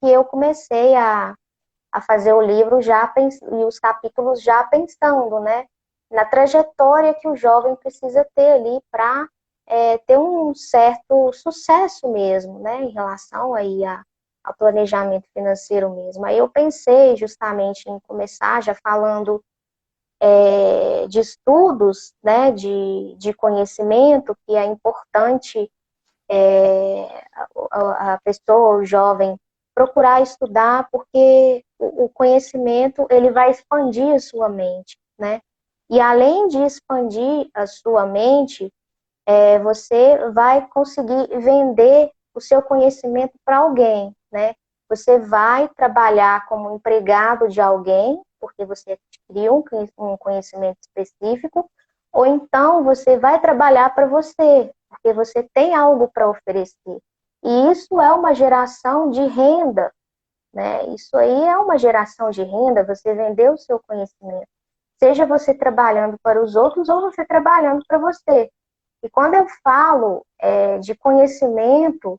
que eu comecei a fazer o livro e os capítulos já pensando, né, na trajetória que o jovem precisa ter ali para ter um certo sucesso mesmo, né, em relação aí ao planejamento financeiro mesmo. Aí eu pensei justamente em começar já falando de estudos, né, de conhecimento, que é importante a pessoa, o jovem, procurar estudar, porque o conhecimento ele vai expandir a sua mente, né? E além de expandir a sua mente, você vai conseguir vender o seu conhecimento para alguém, né? Você vai trabalhar como empregado de alguém, porque você adquiriu um conhecimento específico, ou então você vai trabalhar para você, porque você tem algo para oferecer. E isso é uma geração de renda, né? Isso aí é uma geração de renda, você vender o seu conhecimento. Seja você trabalhando para os outros ou você trabalhando para você. E quando eu falo de conhecimento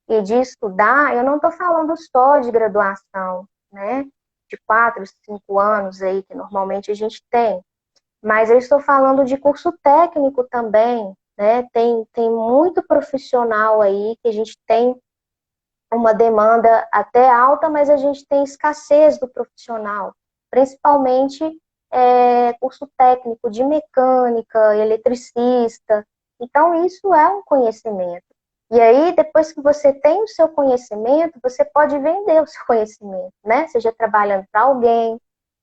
e de estudar, eu não estou falando só de graduação, né? De 4, 5 anos aí, que normalmente a gente tem. Mas eu estou falando de curso técnico também, né? Tem muito profissional aí que a gente tem uma demanda até alta, mas a gente tem escassez do profissional, principalmente curso técnico de mecânica, eletricista. Então, isso é um conhecimento. E aí, depois que você tem o seu conhecimento, você pode vender o seu conhecimento, né? Seja trabalhando para alguém,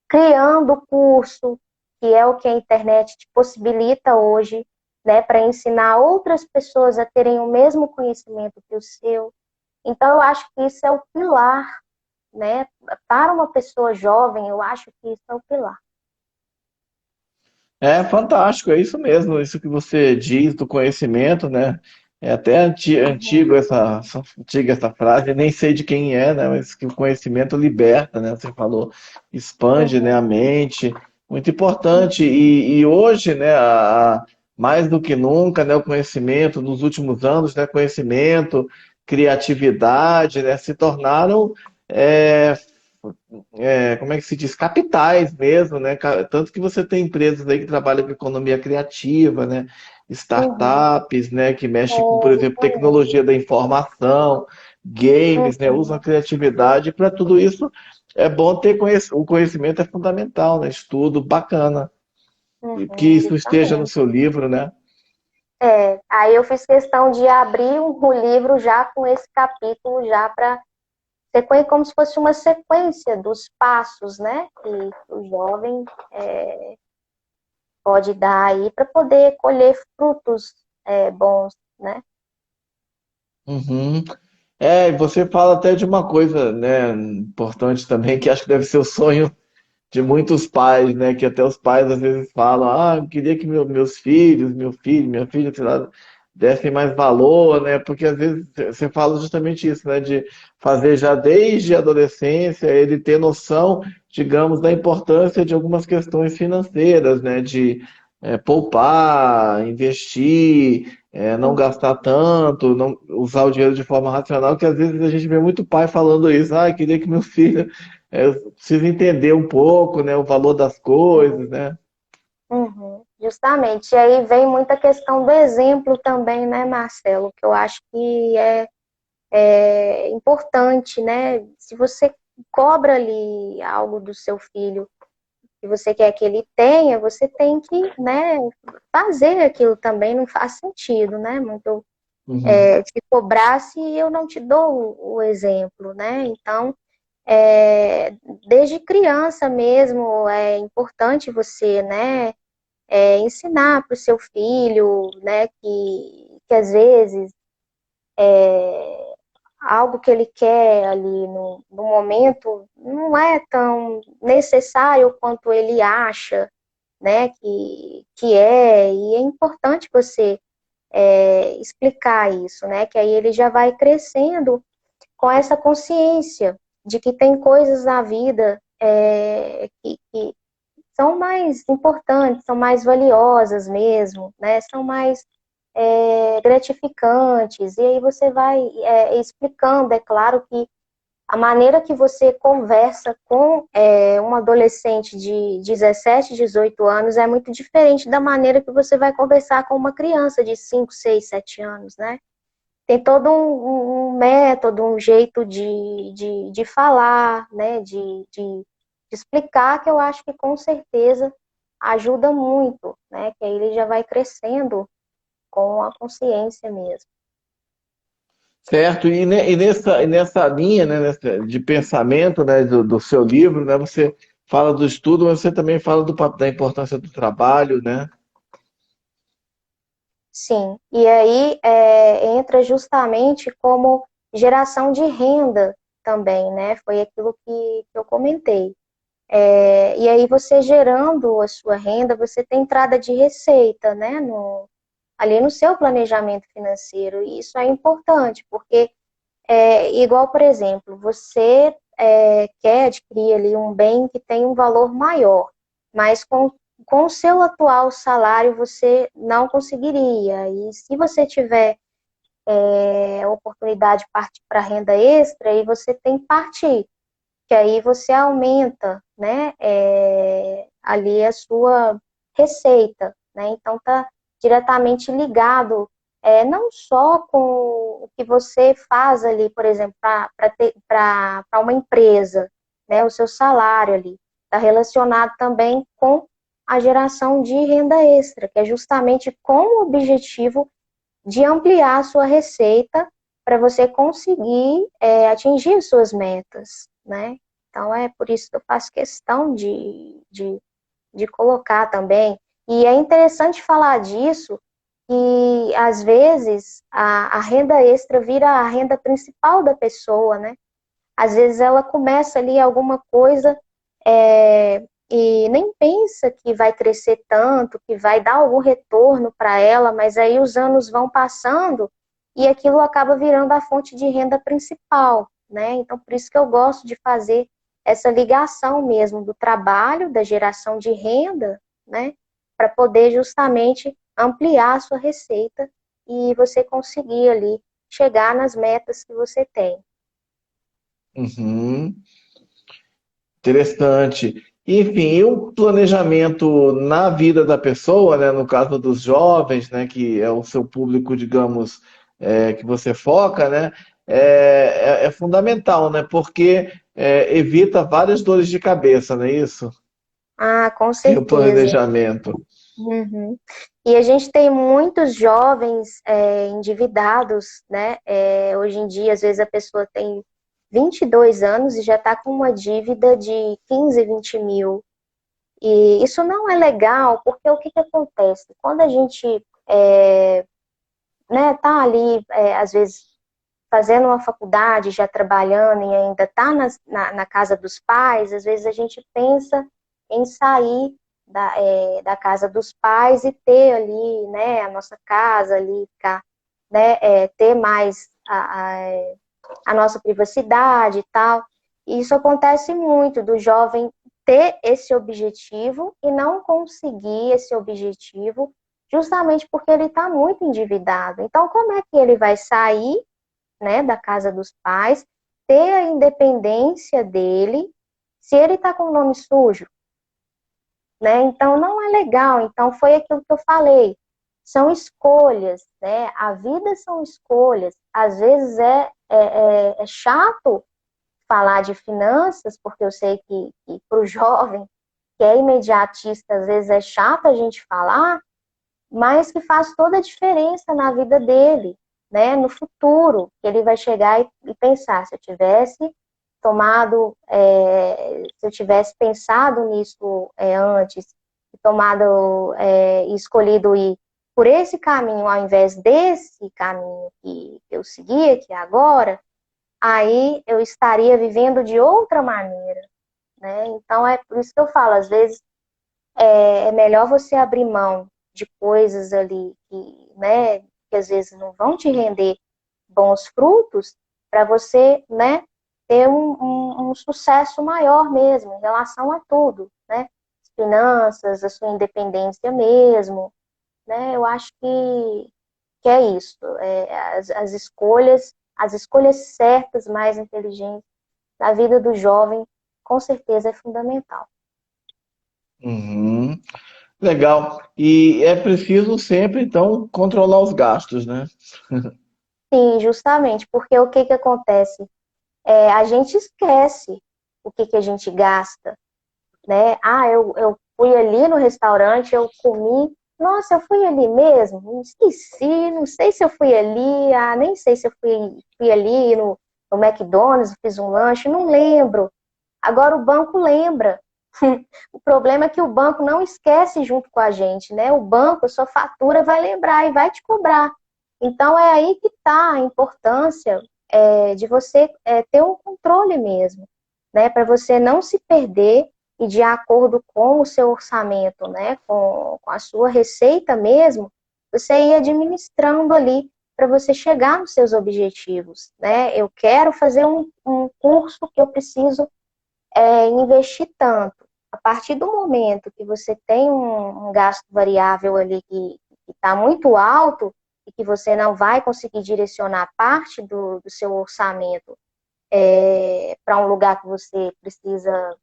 criando curso, que é o que a internet te possibilita hoje, né? Para ensinar outras pessoas a terem o mesmo conhecimento que o seu. Então, eu acho que isso é o pilar, né? Para uma pessoa jovem, eu acho que isso é o pilar. É fantástico, é isso mesmo, isso que você diz do conhecimento, né? É até Uhum, antiga essa frase, nem sei de quem é, né? Mas que o conhecimento liberta, né? Você falou, expande, né, uhum, a mente, muito importante. uhum, E hoje, né, mais do que nunca, né, o conhecimento, nos últimos anos, né, conhecimento, criatividade, né, se tornaram é, como é que se diz, capitais mesmo, né? Tanto que você tem empresas aí que trabalham com economia criativa, né? uhum. Startups, né? Que mexem com, por É, exemplo, isso aí. tecnologia da informação, games, né? Usam a Uhum, criatividade para tudo isso. É bom ter o conhecimento é fundamental, né? Estudo bacana. E que uhum, isso esteja no justamente. seu livro, né? Aí eu fiz questão de abrir o livro já com esse capítulo já para como se fosse uma sequência dos passos, né, que o jovem pode dar aí para poder colher frutos bons, né? Uhum. É, e você fala até de uma coisa, né, importante também, que acho que deve ser o sonho de muitos pais, né? Que até os pais às vezes falam, eu queria que meus filhos, meu filho, minha filha, sei lá, dessem mais valor, né? Porque às vezes você fala justamente isso, né? De fazer já desde a adolescência ele ter noção, digamos, da importância de algumas questões financeiras, né? De poupar, investir, não Uhum, gastar tanto, não usar o dinheiro de forma racional, que às vezes a gente vê muito pai falando isso, queria que meu filho eu preciso entender um pouco, né, o valor das coisas, né? uhum. Justamente. E aí vem muita questão do exemplo também, né, Marcelo? Que eu acho que é importante, né? Se você cobra ali algo do seu filho que você quer que ele tenha, você tem que, né, fazer aquilo também. Não faz sentido, né? Muito Uhum. te cobrar se eu não te dou o exemplo, né? Então, desde criança mesmo, é importante você, né, ensinar para o seu filho, né, que às vezes algo que ele quer ali no momento não é tão necessário quanto ele acha, né, que é, e é importante você explicar isso, né, que aí ele já vai crescendo com essa consciência de que tem coisas na vida que são mais importantes, são mais valiosas mesmo, né? São mais gratificantes. E aí você vai explicando, é claro que a maneira que você conversa com um adolescente de 17, 18 anos é muito diferente da maneira que você vai conversar com uma criança de 5, 6, 7 anos, né? Tem todo um método, um jeito de falar, né? De explicar, que eu acho que com certeza ajuda muito, né? Que aí ele já vai crescendo com a consciência mesmo. Certo, e nessa linha, né, de pensamento, né, do seu livro, né, você fala do estudo, mas você também fala da importância do trabalho, né? Sim, e aí entra justamente como geração de renda também, né? Foi aquilo que eu comentei. E aí você gerando a sua renda, você tem entrada de receita, né? Ali no seu planejamento financeiro. E isso é importante, porque igual, por exemplo, você quer adquirir ali um bem que tem um valor maior, mas com o seu atual salário você não conseguiria. E se você tiver a oportunidade de partir para renda extra, aí você tem que partir, que aí você aumenta, né, ali a sua receita, né? Então tá diretamente ligado, não só com o que você faz ali, por exemplo, para uma empresa, né, o seu salário ali, está relacionado também com a geração de renda extra, que é justamente com o objetivo de ampliar a sua receita para você conseguir atingir suas metas, né? Então é por isso que eu faço questão de colocar também. E é interessante falar disso, que às vezes a renda extra vira a renda principal da pessoa, né? Às vezes ela começa ali alguma coisa e nem pensa que vai crescer tanto, que vai dar algum retorno para ela, mas aí os anos vão passando e aquilo acaba virando a fonte de renda principal, né? Então, por isso que eu gosto de fazer essa ligação mesmo do trabalho, da geração de renda, né? Para poder justamente ampliar a sua receita e você conseguir ali chegar nas metas que você tem. Uhum. Interessante. Enfim, e o planejamento na vida da pessoa, né, no caso dos jovens, né, que é o seu público, digamos, que você foca, né, é fundamental, né, porque evita várias dores de cabeça, não é isso? Ah, com Tem o certeza. planejamento. Uhum. E a gente tem muitos jovens endividados, né? Hoje em dia, às vezes a pessoa tem 22 anos e já está com uma dívida de 15, 20 mil. E isso não é legal, porque o que que acontece? Quando a gente né, tá ali, às vezes, fazendo uma faculdade, já trabalhando e ainda está na casa dos pais, às vezes a gente pensa em sair da casa dos pais e ter ali, né, a nossa casa ali, ficar, né, ter mais a nossa privacidade e tal. E isso acontece muito, do jovem ter esse objetivo e não conseguir esse objetivo, justamente porque ele está muito endividado. Então, como é que ele vai sair, né, da casa dos pais, ter a independência dele, se ele está com o nome sujo, né? Então não é legal. Então foi aquilo que eu falei. São escolhas, né? A vida são escolhas. Às vezes é chato falar de finanças, porque eu sei que para o jovem que é imediatista, às vezes é chato a gente falar, mas que faz toda a diferença na vida dele, né? No futuro, que ele vai chegar e pensar, se eu tivesse tomado, se eu tivesse pensado nisso antes, tomado e escolhido ir por esse caminho ao invés desse caminho que eu segui aqui agora, aí eu estaria vivendo de outra maneira, né? Então é por isso que eu falo, às vezes é melhor você abrir mão de coisas ali que, né, que às vezes não vão te render bons frutos, para você, né, ter um sucesso maior mesmo em relação a tudo, né? As finanças, a sua independência mesmo, né? Eu acho que é isso. As escolhas certas, mais inteligentes na vida do jovem, com certeza é fundamental. Uhum. Legal. E é preciso sempre, então, controlar os gastos, né? Sim, justamente, porque o que que acontece? A gente esquece o que que a gente gasta, né? Ah, eu fui ali no restaurante, eu comi. Nossa, eu fui ali mesmo? Esqueci, não sei se eu fui ali. Ah, nem sei se eu fui ali no McDonald's, fiz um lanche, não lembro. Agora o banco lembra. O problema é que o banco não esquece junto com a gente, né? O banco, a sua fatura vai lembrar e vai te cobrar. Então é aí que está a importância de você ter um controle mesmo, né? Para você não se perder e de acordo com o seu orçamento, né? Com a sua receita mesmo, você ir administrando ali para você chegar nos seus objetivos, né? Eu quero fazer um curso que eu preciso investir tanto. A partir do momento que você tem um gasto variável ali que está muito alto e que você não vai conseguir direcionar parte do seu orçamento para um lugar que você precisa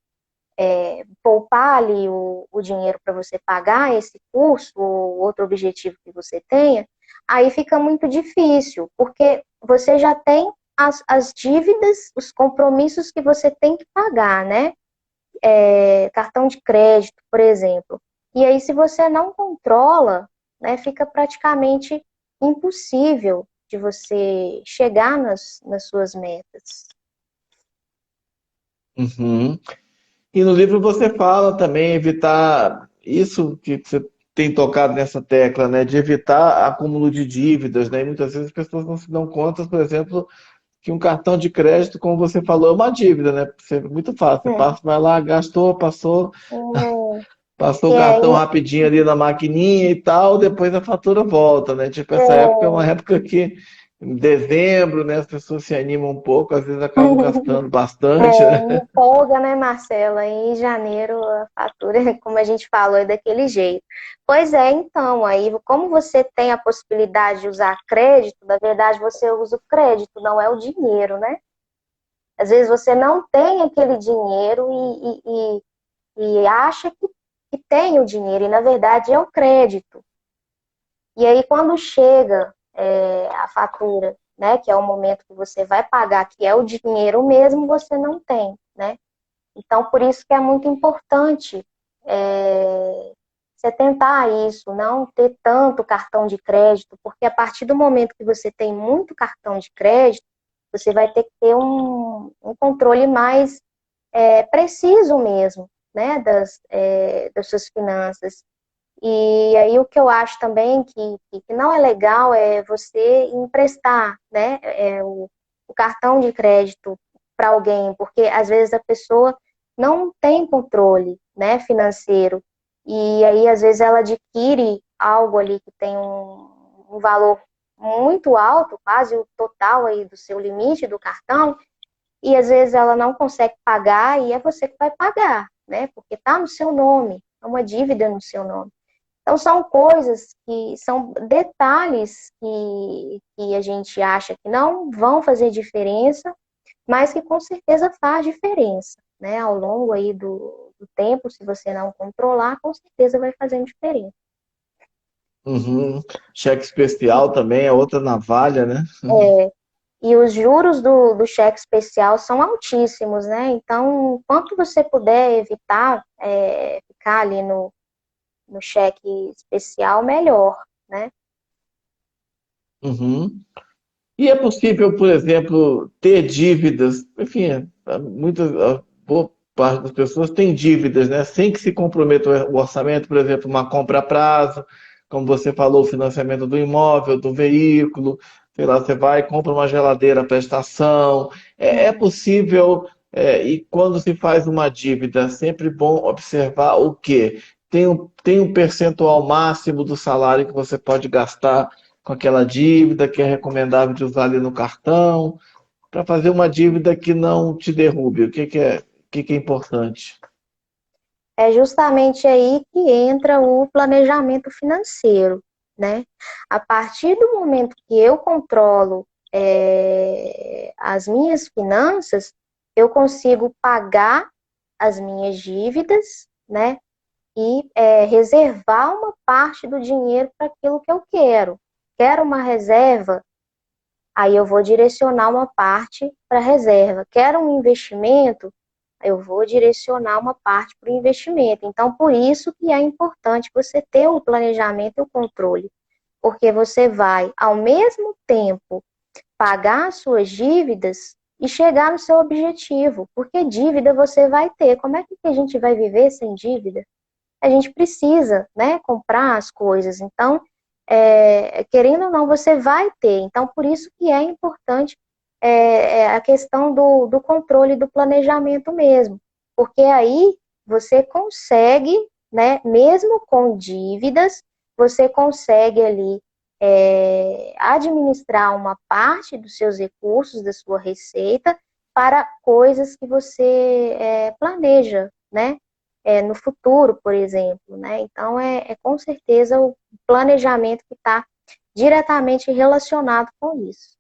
poupar ali o dinheiro para você pagar esse curso ou outro objetivo que você tenha, aí fica muito difícil, porque você já tem as dívidas, os compromissos que você tem que pagar, né? Cartão de crédito, por exemplo. E aí, se você não controla, né, fica praticamente impossível de você chegar nas suas metas. Uhum. E no livro você fala também evitar isso que você tem tocado nessa tecla, né? De evitar acúmulo de dívidas, né? E muitas vezes as pessoas não se dão conta, por exemplo, que um cartão de crédito, como você falou, é uma dívida, né? É muito fácil. Você Hum, passa, vai lá, gastou, passou que o é, cartão rapidinho ali na maquininha e tal, depois a fatura volta, né? Tipo, essa época é uma época que em dezembro, né, as pessoas se animam um pouco, às vezes acabam gastando bastante, né? empolga, né, Marcela? Em janeiro a fatura, como a gente falou, é daquele jeito. Pois é, então, aí, como você tem a possibilidade de usar crédito, na verdade você usa o crédito, não é o dinheiro, né? Às vezes você não tem aquele dinheiro e acha que tem o dinheiro, e na verdade é o crédito. E aí, quando chega a fatura, né, que é o momento que você vai pagar, que é o dinheiro mesmo, você não tem, né? Então, por isso que é muito importante você tentar isso, não ter tanto cartão de crédito, porque a partir do momento que você tem muito cartão de crédito, você vai ter que ter um controle mais preciso mesmo, né, das suas finanças. E aí o que eu acho também que não é legal é você emprestar, né, o cartão de crédito para alguém, porque às vezes a pessoa não tem controle, né, financeiro. E aí às vezes ela adquire algo ali que tem um valor muito alto, quase o total aí do seu limite do cartão, e às vezes ela não consegue pagar e é você que vai pagar, né? Porque está no seu nome, é uma dívida no seu nome. Então, são coisas que são detalhes que a gente acha que não vão fazer diferença, mas que com certeza faz diferença, né, ao longo aí do do tempo, se você não controlar, com certeza vai fazendo diferença. Uhum. Cheque especial também é outra navalha, né? É, e os juros do cheque especial são altíssimos, né? Então, quanto você puder evitar ficar ali no cheque especial, melhor, né? Uhum. E é possível, por exemplo, ter dívidas, enfim, a boa parte das pessoas tem dívidas, né? Sem que se comprometa o orçamento, por exemplo, uma compra a prazo, como você falou, o financiamento do imóvel, do veículo, sei lá, você vai e compra uma geladeira à prestação. É possível, e quando se faz uma dívida, é sempre bom observar o quê? Tem um percentual máximo do salário que você pode gastar com aquela dívida que é recomendável de usar ali no cartão, para fazer uma dívida que não te derrube. O que é importante? É justamente aí que entra o planejamento financeiro, né? A partir do momento que eu controlo as minhas finanças, eu consigo pagar as minhas dívidas, né? E reservar uma parte do dinheiro para aquilo que eu quero. Quero uma reserva? Aí eu vou direcionar uma parte para reserva. Quero um investimento? Eu vou direcionar uma parte para o investimento. Então, por isso que é importante você ter o planejamento e o controle, porque você vai, ao mesmo tempo, pagar as suas dívidas e chegar no seu objetivo, porque dívida você vai ter. Como é que a gente vai viver sem dívida? A gente precisa, né, comprar as coisas. Então, querendo ou não, você vai ter. Então, por isso que é importante a questão do controle do planejamento mesmo. Porque aí você consegue, né, mesmo com dívidas, você consegue ali administrar uma parte dos seus recursos, da sua receita, para coisas que você planeja, né? No futuro, por exemplo, né? Então, com certeza o planejamento que está diretamente relacionado com isso.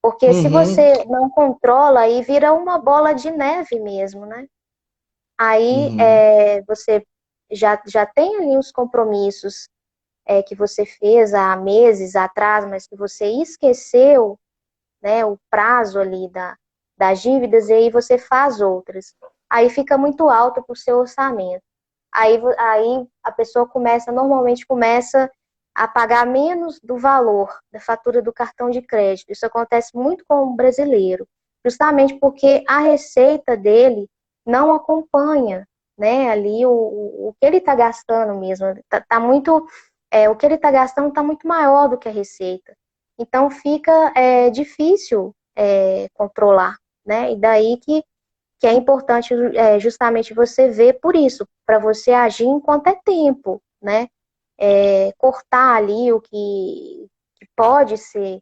Porque se Uhum, você não controla, aí vira uma bola de neve mesmo, né? Aí uhum, você já tem ali os compromissos que você fez há meses atrás, mas que você esqueceu, né, o prazo ali das dívidas, e aí você faz outras. Aí fica muito alto para o seu orçamento. Aí a pessoa normalmente começa a pagar menos do valor da fatura do cartão de crédito. Isso acontece muito com o brasileiro, justamente porque a receita dele não acompanha, né, ali o que ele está gastando mesmo. Tá muito, o que ele está gastando está muito maior do que a receita. Então fica difícil controlar, né? E daí que é importante justamente você ver por isso, para você agir enquanto é tempo, né? Cortar ali o que pode ser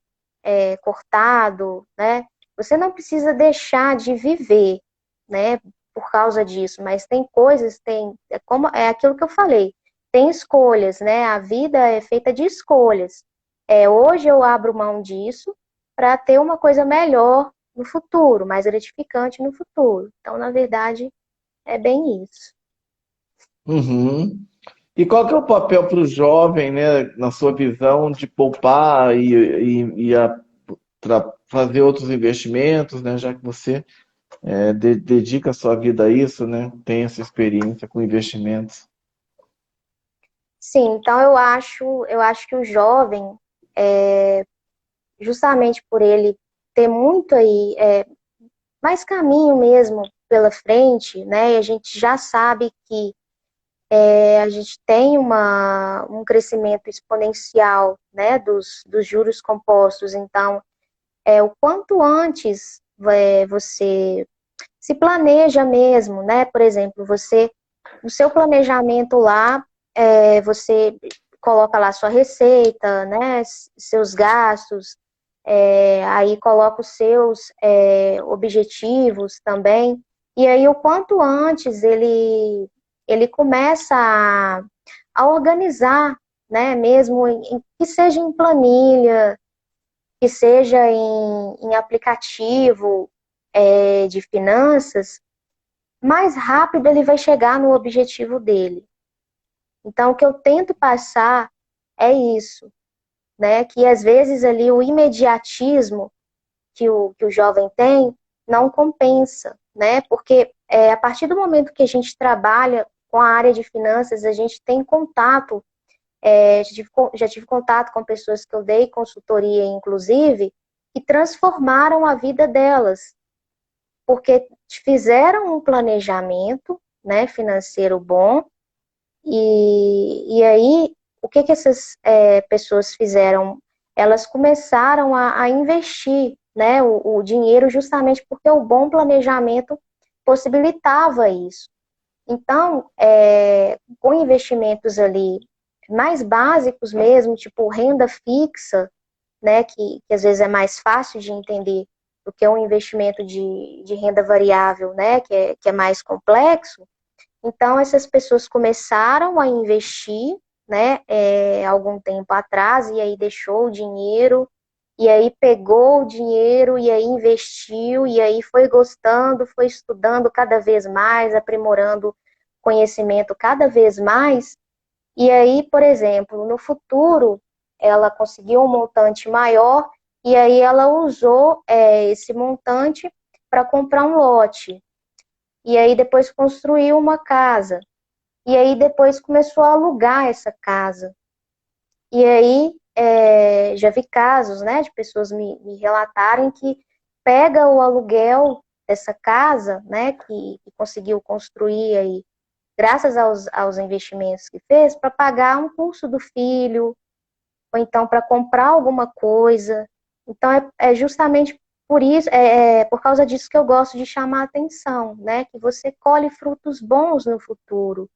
cortado, né? Você não precisa deixar de viver, né? Por causa disso, mas tem coisas, é aquilo que eu falei, tem escolhas, né? A vida é feita de escolhas. Hoje eu abro mão disso para ter uma coisa melhor no futuro, mais gratificante no futuro. Então, na verdade, é bem isso. uhum. E qual que é o papel para o jovem, né, na sua visão, de poupar fazer outros investimentos, né, já que você dedica a sua vida a isso, né, tem essa experiência com investimentos? Sim, então eu acho que o jovem, justamente por ele ter muito aí, mais caminho mesmo pela frente, né? E a gente já sabe que a gente tem um crescimento exponencial, né, dos juros compostos. Então, o quanto antes você se planeja mesmo, né? Por exemplo, no seu planejamento lá, você coloca lá sua receita, né? Seus gastos, aí coloca os seus objetivos também. E aí, o quanto antes ele começa a organizar, né? Mesmo que seja em planilha, que seja em aplicativo de finanças, mais rápido ele vai chegar no objetivo dele. Então, o que eu tento passar é isso, né? Que às vezes ali o imediatismo que o jovem tem não compensa, né? Porque a partir do momento que a gente trabalha com a área de finanças, a gente tem contato, já tive contato com pessoas que eu dei consultoria, inclusive, que transformaram a vida delas, porque fizeram um planejamento, né, financeiro bom, e aí, o que essas pessoas fizeram? Elas começaram a investir, né, o dinheiro justamente porque o bom planejamento possibilitava isso. Então, com investimentos ali mais básicos mesmo, tipo renda fixa, né, que às vezes é mais fácil de entender do que um investimento de renda variável, né, que é mais complexo. Então, essas pessoas começaram a investir, né, algum tempo atrás, e aí deixou o dinheiro, e aí pegou o dinheiro, e aí investiu, e aí foi gostando, foi estudando cada vez mais, aprimorando conhecimento cada vez mais, e aí, por exemplo, no futuro, ela conseguiu um montante maior, e aí ela usou esse montante para comprar um lote, e aí depois construiu uma casa. E aí depois começou a alugar essa casa. E aí já vi casos, né, de pessoas me relatarem que pega o aluguel dessa casa, né, que conseguiu construir aí, graças aos investimentos que fez, para pagar um curso do filho, ou então para comprar alguma coisa. Então é justamente por isso, por causa disso que eu gosto de chamar a atenção, né, que você colhe frutos bons no futuro,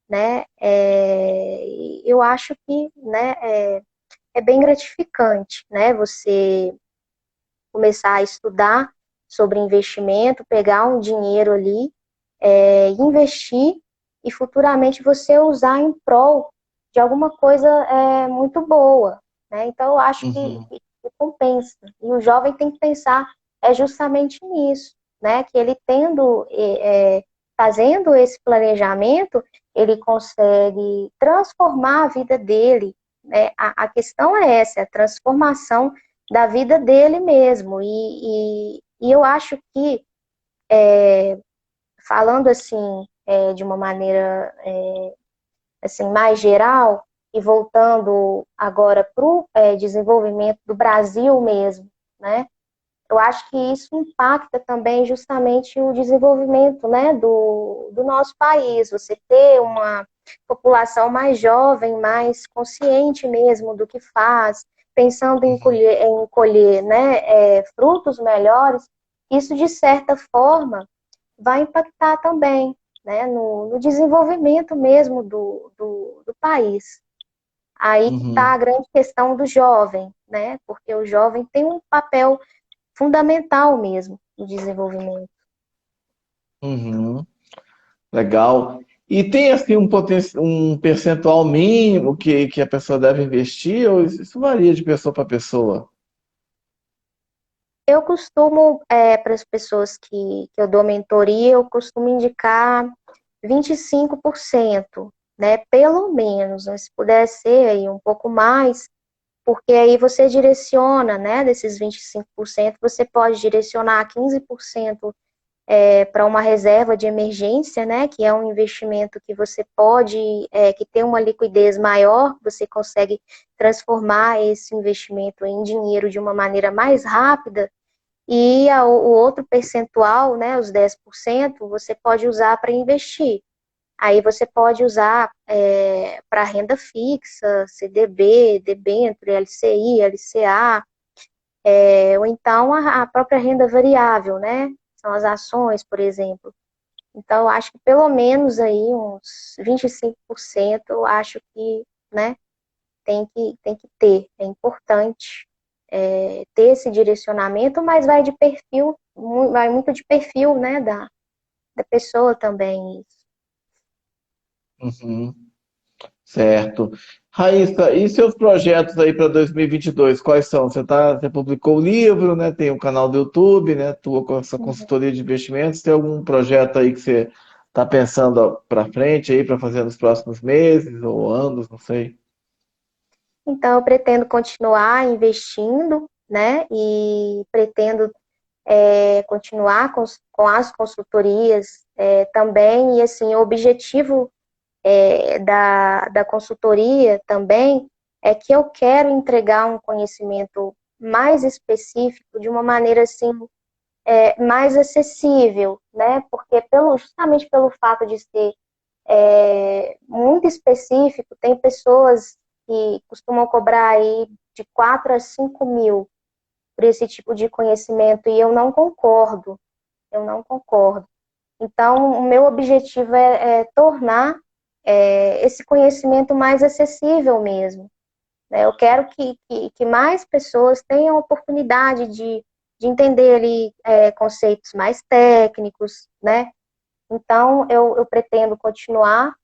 né? Eu acho que, né, é bem gratificante, né? Você começar a estudar sobre investimento, pegar um dinheiro ali, investir e futuramente você usar em prol de alguma coisa muito boa, né? Então eu acho Uhum. que compensa. E o jovem tem que pensar justamente nisso, né? Que ele fazendo esse planejamento, ele consegue transformar a vida dele, né? A questão é essa, a transformação da vida dele mesmo. E eu acho que, falando assim, de uma maneira assim, mais geral, e voltando agora para o desenvolvimento do Brasil mesmo, né? Eu acho que isso impacta também justamente o desenvolvimento, né, do nosso país. Você ter uma população mais jovem, mais consciente mesmo do que faz, pensando Uhum. em colher, né, frutos melhores, isso de certa forma vai impactar também, né, no desenvolvimento mesmo do país. Aí que está Uhum. a grande questão do jovem, né, porque o jovem tem um papel fundamental mesmo no desenvolvimento. Uhum. Legal. E tem assim um percentual mínimo que a pessoa deve investir, ou isso varia de pessoa para pessoa? Eu costumo, para as pessoas que eu dou mentoria, eu costumo indicar 25%, né? Pelo menos, né? Se puder ser aí um pouco mais, porque aí você direciona, né? Desses 25%, você pode direcionar 15% para uma reserva de emergência, né, que é um investimento que você pode, que tem uma liquidez maior, você consegue transformar esse investimento em dinheiro de uma maneira mais rápida, e o outro percentual, né, os 10%, você pode usar para investir. Aí você pode usar para renda fixa, CDB, debênture, LCI, LCA, ou então a própria renda variável, né? São as ações, por exemplo. Então, eu acho que pelo menos aí uns 25%, eu acho que, né, tem que ter. É importante ter esse direcionamento, mas vai de perfil, vai muito de perfil, né, da pessoa também. Uhum. Certo. Raíssa, e seus projetos aí para 2022, quais são? Você publicou o livro, né? Tem um canal do YouTube, né? Tua com essa Uhum. consultoria de investimentos. Tem algum projeto aí que você está pensando para frente aí para fazer nos próximos meses ou anos, não sei. Então, eu pretendo continuar investindo, né? E pretendo continuar com as consultorias também. E, assim, o objetivo da consultoria também é que eu quero entregar um conhecimento mais específico, de uma maneira, assim, mais acessível, né? Porque justamente pelo fato de ser muito específico, tem pessoas que costumam cobrar aí de 4 a 5 mil por esse tipo de conhecimento, e eu não concordo. Então, o meu objetivo é tornar esse conhecimento mais acessível mesmo, né? Eu quero que mais pessoas tenham a oportunidade de entender ali conceitos mais técnicos, né? Então, eu pretendo continuar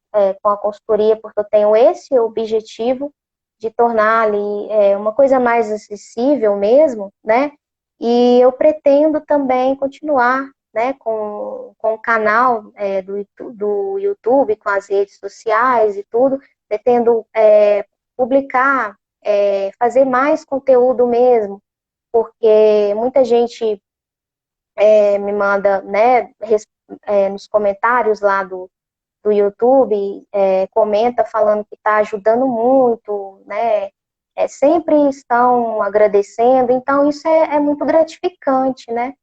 com a consultoria, porque eu tenho esse objetivo de tornar ali uma coisa mais acessível mesmo, né? E eu pretendo também continuar, né, com o canal do YouTube, com as redes sociais e tudo. Pretendo publicar, fazer mais conteúdo mesmo, porque muita gente me manda, né, nos comentários lá do YouTube, comenta falando que está ajudando muito, né? Sempre estão agradecendo, então isso é muito gratificante, né?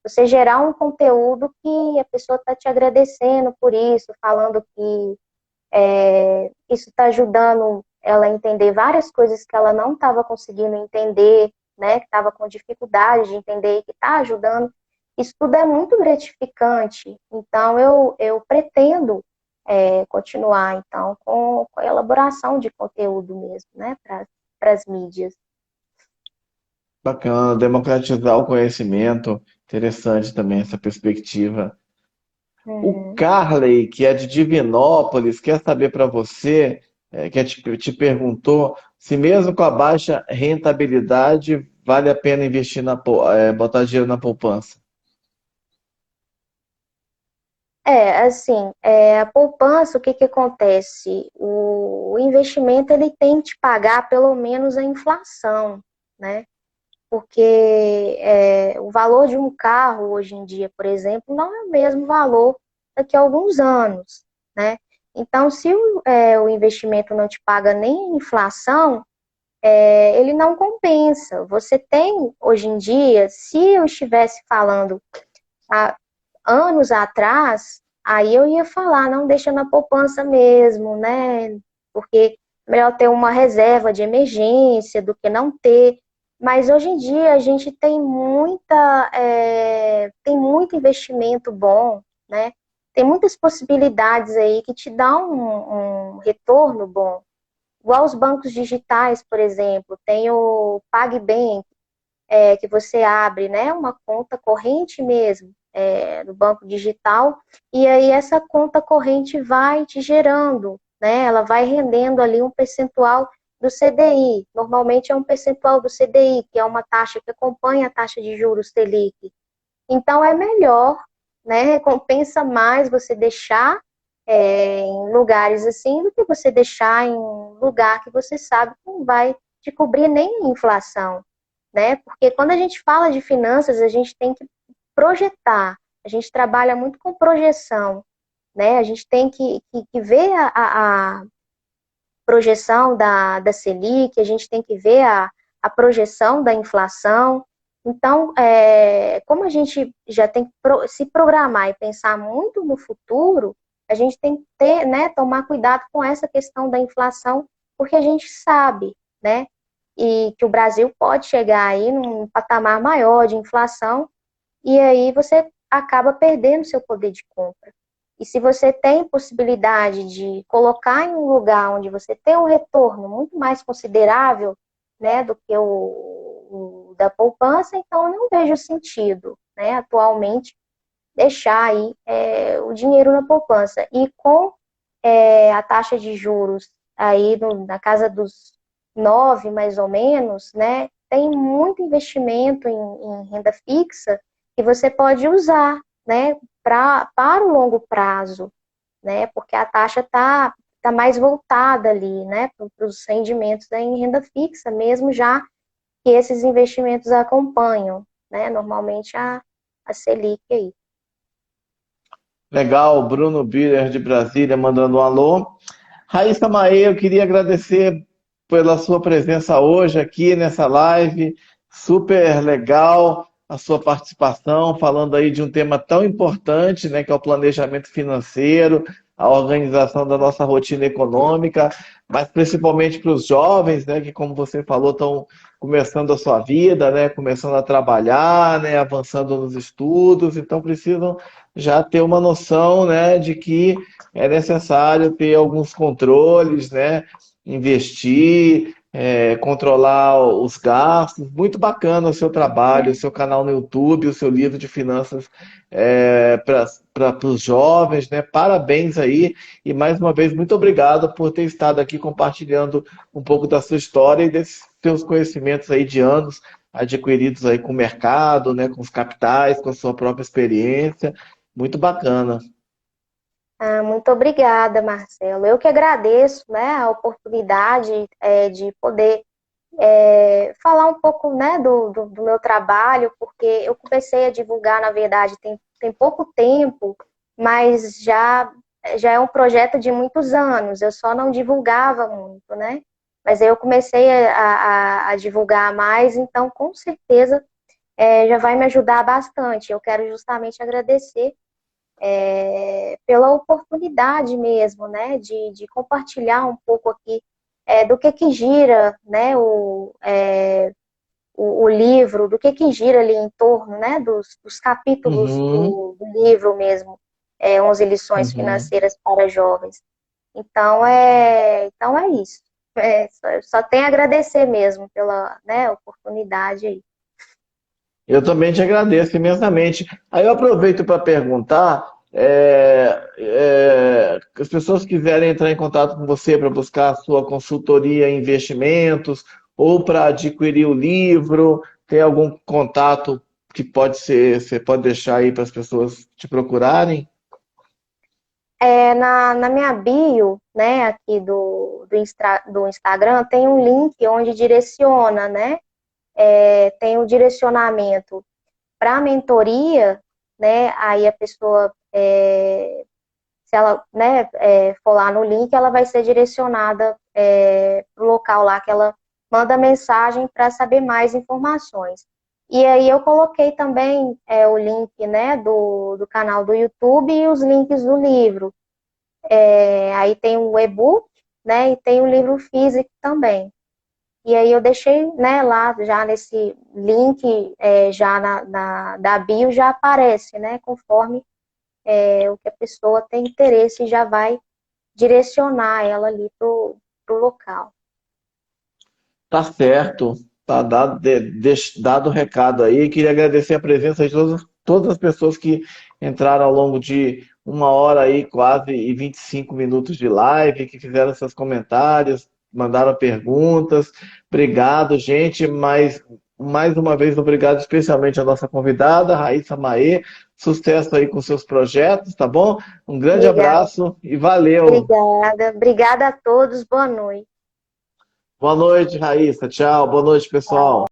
Você gerar um conteúdo que a pessoa está te agradecendo por isso, falando que isso está ajudando ela a entender várias coisas que ela não estava conseguindo entender, né? Que estava com dificuldade de entender, que está ajudando. Isso tudo é muito gratificante. Então, eu pretendo continuar, então, com a elaboração de conteúdo mesmo, né? Para as mídias. Bacana, democratizar o conhecimento. Interessante também essa perspectiva. O Uhum. Carley, que é de Divinópolis, quer saber para você, te perguntou se mesmo com a baixa rentabilidade vale a pena investir botar dinheiro na poupança. Assim, a poupança, o que que acontece? O investimento, ele tem que te pagar pelo menos a inflação, né? Porque o valor de um carro hoje em dia, por exemplo, não é o mesmo valor daqui a alguns anos, né? Então, se o investimento não te paga nem a inflação, ele não compensa. Você tem, hoje em dia, se eu estivesse falando há anos atrás, aí eu ia falar, não deixa na poupança mesmo, né? Porque é melhor ter uma reserva de emergência do que não ter. Mas hoje em dia a gente tem muito investimento bom, né? Tem muitas possibilidades aí que te dão um retorno bom. Igual os bancos digitais, por exemplo, tem o PagBank, que você abre, né, uma conta corrente mesmo no banco digital, e aí essa conta corrente vai te gerando, né, ela vai rendendo ali um percentual do CDI. Normalmente é um percentual do CDI, que é uma taxa que acompanha a taxa de juros Selic. Então é melhor, né, compensa mais você deixar em lugares assim do que você deixar em um lugar que você sabe que não vai te cobrir nem a inflação, né? Porque quando a gente fala de finanças, a gente tem que projetar, a gente trabalha muito com projeção, né? A gente tem que ver a projeção da Selic, a gente tem que ver a projeção da inflação. Então, como a gente já tem que se programar e pensar muito no futuro, a gente tem que ter, né, tomar cuidado com essa questão da inflação, porque a gente sabe, né, e que o Brasil pode chegar aí num patamar maior de inflação, e aí você acaba perdendo seu poder de compra. E se você tem possibilidade de colocar em um lugar onde você tem um retorno muito mais considerável, né, do que o da poupança, então eu não vejo sentido, né, atualmente, deixar aí o dinheiro na poupança. E com a taxa de juros aí na casa dos 9, mais ou menos, né? Tem muito investimento em renda fixa que você pode usar, né? Para o longo prazo, né? Porque a taxa tá mais voltada ali, né? Para os rendimentos em renda fixa, mesmo já que esses investimentos acompanham, né? Normalmente a Selic aí. Legal, Bruno Biller de Brasília mandando um alô. Raíssa Maê, eu queria agradecer pela sua presença hoje aqui nessa live. Super legal a sua participação, falando aí de um tema tão importante, né, que é o planejamento financeiro, a organização da nossa rotina econômica, mas principalmente para os jovens, né, que como você falou, estão começando a sua vida, né, começando a trabalhar, né, avançando nos estudos, então precisam já ter uma noção, né, de que é necessário ter alguns controles, né? Investir, controlar os gastos. Muito bacana o seu trabalho, o seu canal no YouTube, o seu livro de finanças para os jovens, né? Parabéns aí e mais uma vez muito obrigado por ter estado aqui compartilhando um pouco da sua história e desses seus conhecimentos aí de anos adquiridos aí com o mercado, né? Com os capitais, com a sua própria experiência. Muito bacana. Muito obrigada, Marcelo. Eu que agradeço, né, a oportunidade de poder falar um pouco, né, do meu trabalho, porque eu comecei a divulgar, na verdade, tem pouco tempo, mas já é um projeto de muitos anos. Eu só não divulgava muito, né? Mas aí eu comecei a divulgar mais, então com certeza já vai me ajudar bastante. Eu quero justamente agradecer pela oportunidade mesmo, né, de compartilhar um pouco aqui do que gira, né, o livro, do que gira ali em torno, né, dos capítulos Uhum, do livro mesmo, 11 lições uhum. financeiras para jovens. Então é isso. Só tenho a agradecer mesmo pela, né, oportunidade aí. Eu também te agradeço imensamente. Aí eu aproveito para perguntar, as pessoas quiserem entrar em contato com você para buscar a sua consultoria em investimentos ou para adquirir o livro, tem algum contato que pode ser, você pode deixar aí para as pessoas te procurarem? Na minha bio, né, aqui do Instagram, tem um link onde direciona, né? Tem o direcionamento para a mentoria, né? Aí a pessoa, se ela, né, for lá no link, ela vai ser direcionada para o local lá que ela manda mensagem para saber mais informações. E aí eu coloquei também o link, né, do canal do YouTube e os links do livro. Aí tem o e-book, né, e tem o livro físico também. E aí eu deixei, né, lá já nesse link, já da bio já aparece, né, conforme o que a pessoa tem interesse, já vai direcionar ela ali pro local. Tá certo, tá dado, dado o recado aí. Queria agradecer a presença de todas as pessoas que entraram ao longo de uma hora aí, quase, e 25 minutos de live, que fizeram seus comentários, mandaram perguntas. Obrigado, gente. Mais uma vez, obrigado especialmente à nossa convidada, Raíssa Maê. Sucesso aí com seus projetos, tá bom? Um grande Obrigada, abraço e valeu. obrigada a todos, boa noite. Boa noite, Raíssa. Tchau. Boa noite, pessoal.